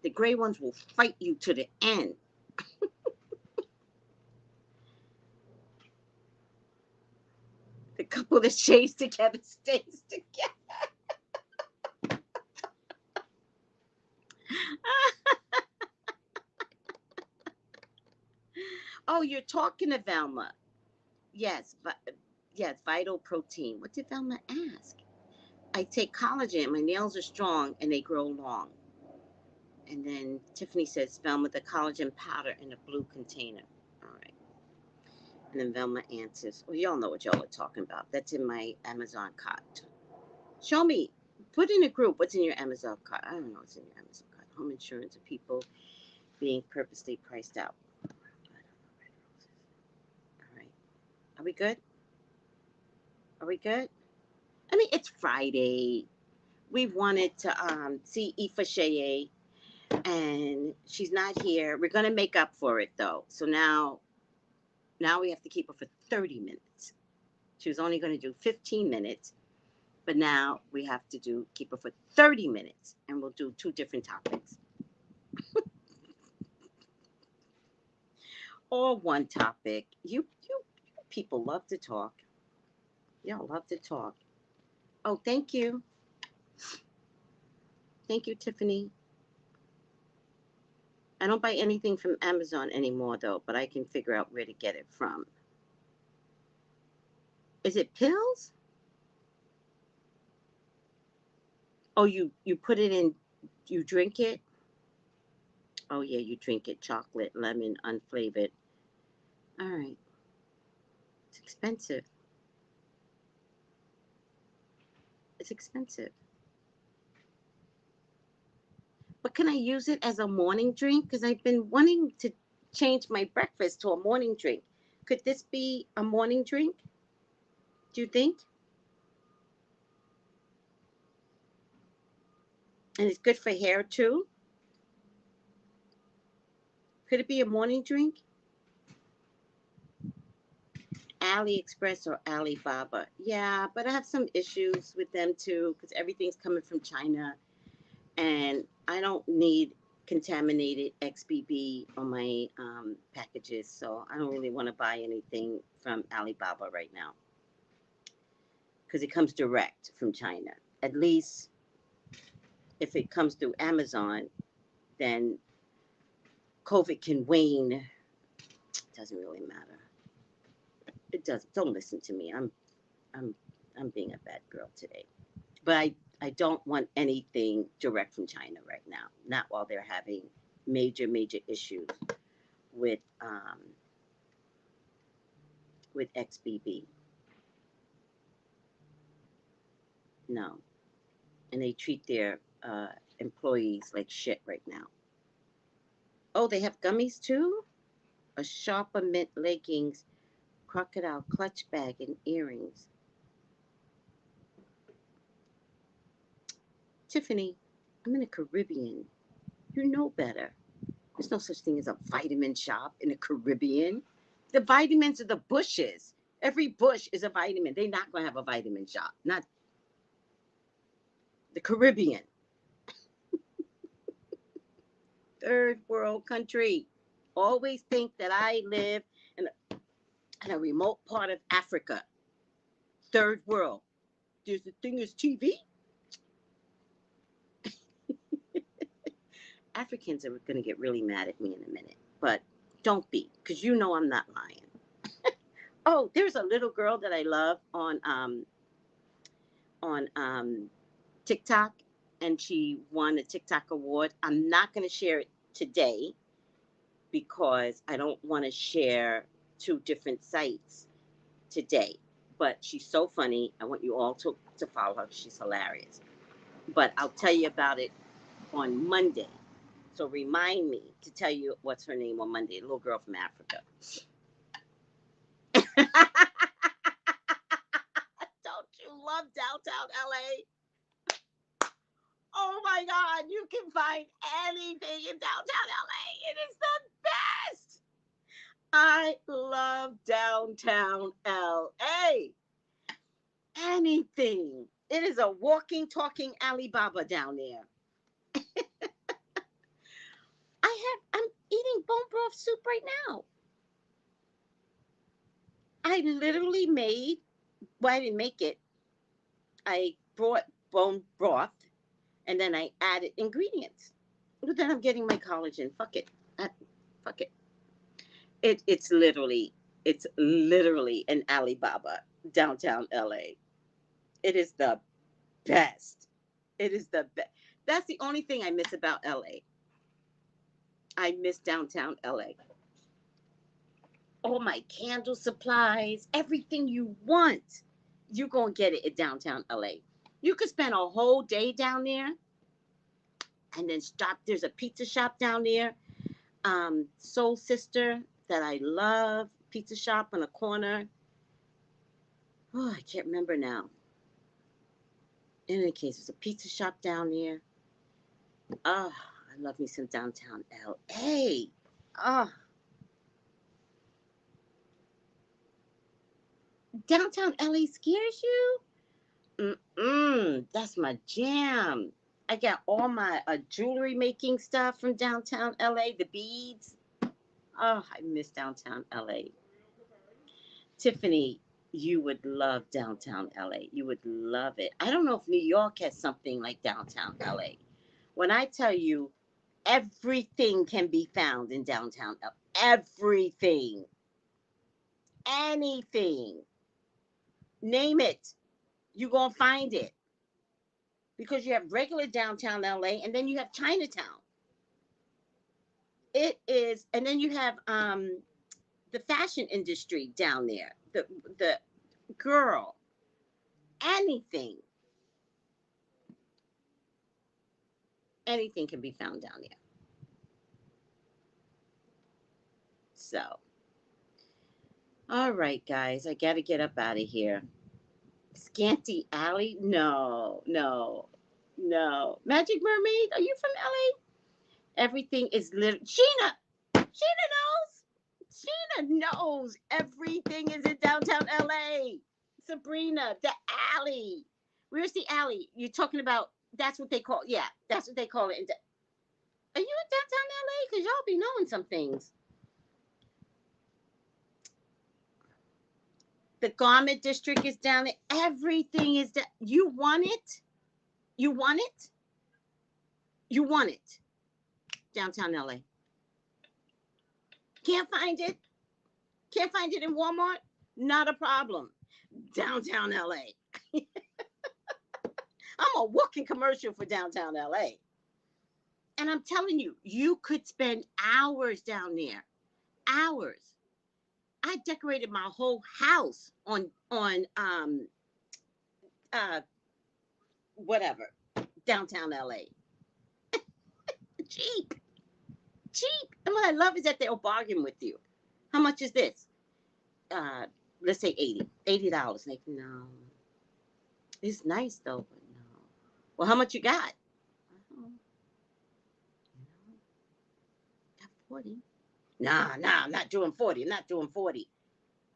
B: The gray ones will fight you to the end. The couple that shaves together stays together. Oh, you're talking to Velma. Yes, yes, vital protein. What did Velma ask? I take collagen. My nails are strong and they grow long. And then Tiffany says, Velma, the collagen powder in a blue container. All right. And then Velma answers, well, y'all know what y'all are talking about. That's in my Amazon cart. Show me. Put in a group what's in your Amazon cart. I don't know what's in your Amazon cart. Home insurance of people being purposely priced out. All right. Are we good? Are we good? I mean, it's Friday. We wanted to see Ifa Sheye, and she's not here. We're gonna make up for it though. So now we have to keep her for 30 minutes. She was only gonna do 15 minutes, but now we have to keep her for 30 minutes, and we'll do 2 different topics. Or one topic. You people love to talk. Y'all love to talk. Oh, thank you. Thank you, Tiffany. I don't buy anything from Amazon anymore, though, but I can figure out where to get it from. Is it pills? Oh, you put it in, you drink it? Oh, yeah, you drink it. Chocolate, lemon, unflavored. All right. It's expensive. It's expensive. But can I use it as a morning drink? Because I've been wanting to change my breakfast to a morning drink. Could this be a morning drink? Do you think? And it's good for hair too? Could it be a morning drink? AliExpress or Alibaba? Yeah, but I have some issues with them too because everything's coming from China. And I don't need contaminated XBB on my packages. So I don't really want to buy anything from Alibaba right now because it comes direct from China. At least if it comes through Amazon, then COVID can wane. It doesn't really matter. It doesn't. Don't listen to me. I'm I'm being a bad girl today. But I don't want anything direct from China right now. Not while they're having major issues with um with XBB. No, and they treat their employees like shit right now. Oh, they have gummies too. A sharper mint leggings, crocodile clutch bag, and earrings. Tiffany, I'm in the Caribbean. You know better. There's no such thing as a vitamin shop in the Caribbean. The vitamins are the bushes. Every bush is a vitamin. They're not going to have a vitamin shop. Not the Caribbean. Third world country. Always think that I live in a remote part of Africa. Third world. There's the thing is TV. Africans are going to get really mad at me in a minute. But don't be, because you know I'm not lying. Oh, there's a little girl that I love on TikTok, and she won a TikTok award. I'm not going to share it today because I don't want to share two different sites today. But she's so funny. I want you all to follow her. She's hilarious. But I'll tell you about it on Monday. So remind me to tell you what's her name on Monday. A little girl from Africa. Don't you love downtown LA? Oh my God, you can find anything in downtown LA. It is the best. I love downtown LA. Anything. It is a walking, talking Alibaba down there. I'm eating bone broth soup right now. I literally made, well, I didn't make it. I brought bone broth and then I added ingredients. But then I'm getting my collagen. Fuck it. Fuck it. It's literally an Alibaba downtown LA. It is the best. It is the best. That's the only thing I miss about LA. I miss downtown LA. All my candle supplies, everything you want, you're going to get it at downtown LA. You could spend a whole day down there and then stop. There's a pizza shop down there, Soul Sister, that I love. Pizza shop on the corner. Oh, I can't remember now. In any case, there's a pizza shop down there. Oh, I love me some downtown LA. Oh, downtown LA scares you? That's my jam. I got all my jewelry making stuff from downtown LA, the beads. Oh, I miss downtown LA. Tiffany, you would love downtown LA. You would love it. I don't know if New York has something like downtown LA. When I tell you everything can be found in downtown LA, everything, anything, name it, you're going to find it. Because you have regular downtown LA and then you have Chinatown. It is, and then you have the fashion industry down there. The girl, anything, anything can be found down there. So, all right, guys, I got to get up out of here. Scanty Alley? No, no, no. Magic Mermaid? Are you from LA? Everything is lit. Sheena knows. Sheena knows everything is in downtown LA. Sabrina, the alley. Where's the alley? You're talking about, that's what they call, yeah, that's what they call it. Are you in downtown LA? Because y'all be knowing some things. The garment district is down there. Everything is down. You want it? You want it? You want it. Downtown LA. Can't find it? Can't find it in Walmart? Not a problem. Downtown LA. I'm a walking commercial for downtown LA. And I'm telling you, you could spend hours down there. Hours. I decorated my whole house on uh whatever, downtown LA. Cheap. Cheap. And what I love is that they'll bargain with you. How much is this? Let's say $80. Like, no. It's nice though, but no. Well, how much you got? Oh, got 40. Nah, I'm not doing 40. I'm not doing 40.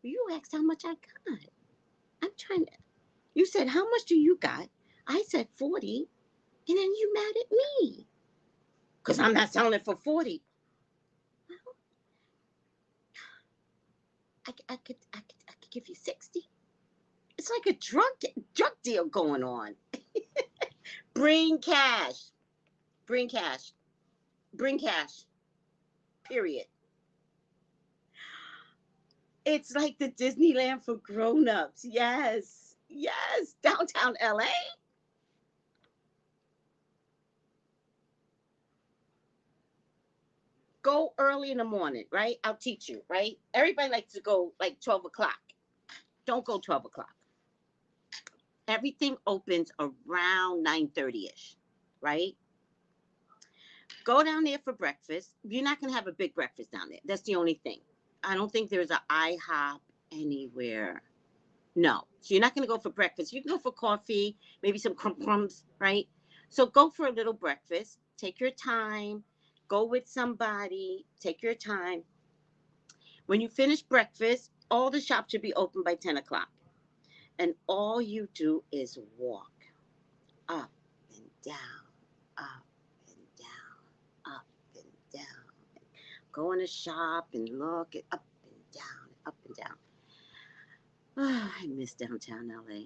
B: You asked how much I got. I'm trying to. You said, how much do you got? I said 40. And then you mad at me. Because I'm not selling it for 40. Well, I could give you 60. It's like a drug deal going on. Bring cash. Bring cash. Bring cash. Period. It's like the Disneyland for grown-ups. Yes. Yes. Downtown LA. Go early in the morning, right? I'll teach you, right? Everybody likes to go like 12 o'clock. Don't go 12 o'clock. Everything opens around 9:30-ish, right? Go down there for breakfast. You're not going to have a big breakfast down there. That's the only thing. I don't think there's an IHOP anywhere. No. So you're not going to go for breakfast. You can go for coffee, maybe some crumbs, right? So go for a little breakfast. Take your time. Go with somebody. Take your time. When you finish breakfast, all the shops should be open by 10 o'clock. And all you do is walk up and down, up and down, up and down. Go in the shop and look at up and down, up and down. Oh, I miss downtown LA.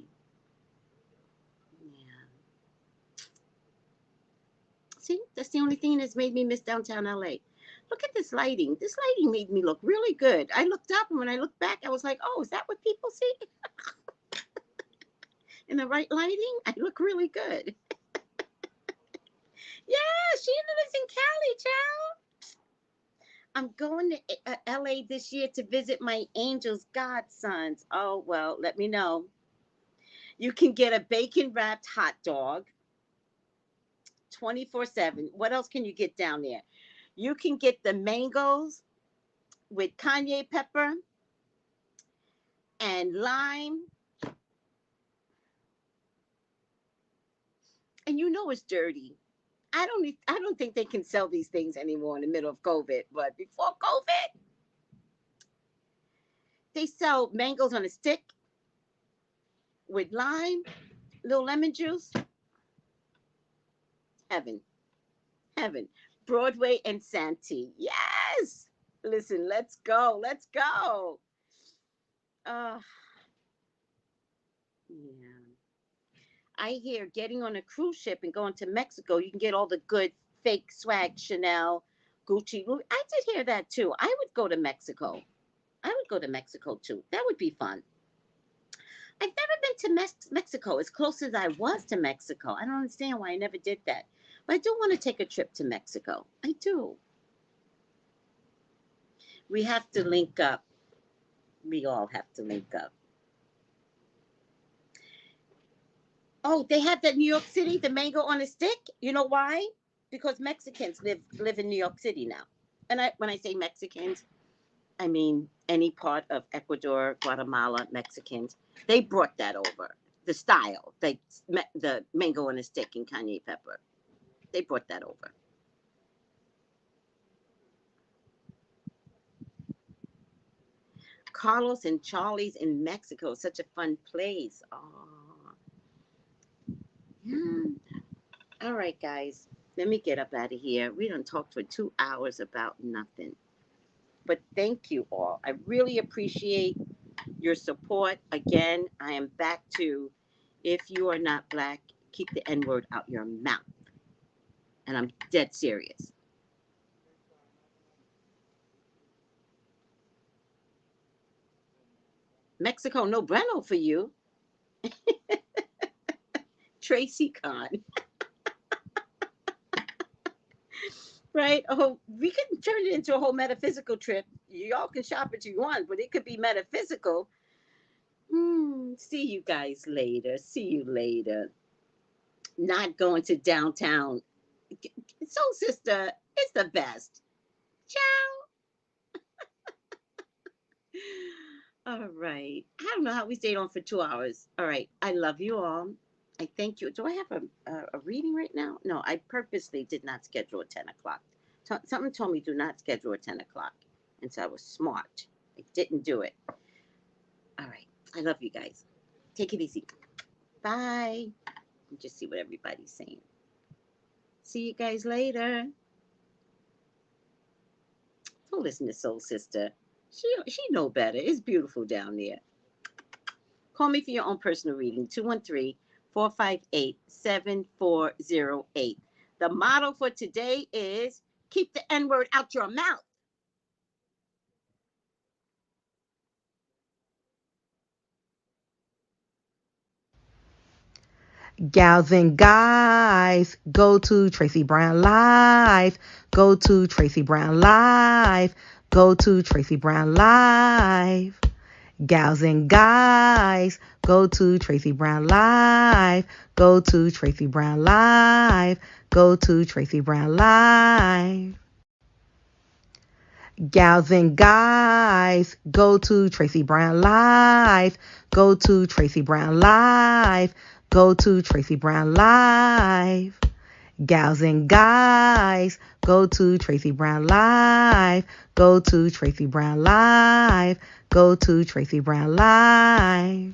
B: Yeah. See, that's the only thing that's made me miss downtown LA. Look at this lighting. This lighting made me look really good. I looked up, and when I looked back, I was like, oh, is that what people see? In the right lighting, I look really good. Yeah, Sheila lives in Cali, child. I'm going to LA this year to visit my angel's godsons. Oh, well, let me know. You can get a bacon wrapped hot dog 24/7. What else can you get down there? You can get the mangoes with cayenne pepper and lime. And you know it's dirty. I don't think they can sell these things anymore in the middle of COVID. But before COVID, they sell mangoes on a stick with lime, little lemon juice. Heaven, heaven. Broadway and Santee. Yes. Listen, let's go. Let's go. Uh, yeah. I hear getting on a cruise ship and going to Mexico, you can get all the good fake swag, Chanel, Gucci. I did hear that too. I would go to Mexico. I would go to Mexico too. That would be fun. I've never been to Mexico as close as I was to Mexico. I don't understand why I never did that. But I do want to take a trip to Mexico. I do. We have to link up. We all have to link up. Oh, they have that New York City, the mango on a stick. You know why? Because Mexicans live in New York City now. And when I say Mexicans, I mean any part of Ecuador, Guatemala, Mexicans. They brought that over. The style, the mango on a stick and cayenne pepper. They brought that over. Carlos and Charlie's in Mexico. Such a fun place. Oh, yeah. All right, guys. Let me get up out of here. We don't talk for 2 hours about nothing. But thank you all. I really appreciate your support. Again, I am back to if you are not black, keep the N word out your mouth. And I'm dead serious. Mexico no bueno for you. Tracy Con. Right? Oh, we can turn it into a whole metaphysical trip. Y'all can shop it you want, but it could be metaphysical. See you guys later. See you later. Not going to downtown. Soul Sister is the best. Ciao. All right. I don't know how we stayed on for 2 hours. All right. I love you all. I thank you. Do I have a reading right now? No, I purposely did not schedule a 10 o'clock. Something told me do not schedule a 10 o'clock. And so I was smart. I didn't do it. All right. I love you guys. Take it easy. Bye. Just see what everybody's saying. See you guys later. Don't listen to Soul Sister. She know better. It's beautiful down there. Call me for your own personal reading. 213-458-7408. The motto for today is keep the N-word out your mouth.
A: Gals and guys, go to Tracey Brown Live. Go to Tracey Brown Live. Go to Tracey Brown Live. Gals and guys, go to Tracey Brown Live. Go to Tracey Brown Live. Go to Tracey Brown Live. Gals and guys, go to Tracey Brown Live. Go to Tracey Brown Live. Go to Tracey Brown Live. Gals and guys, go to Tracey Brown Live. Go to Tracey Brown Live. Go to Tracey Brown Live.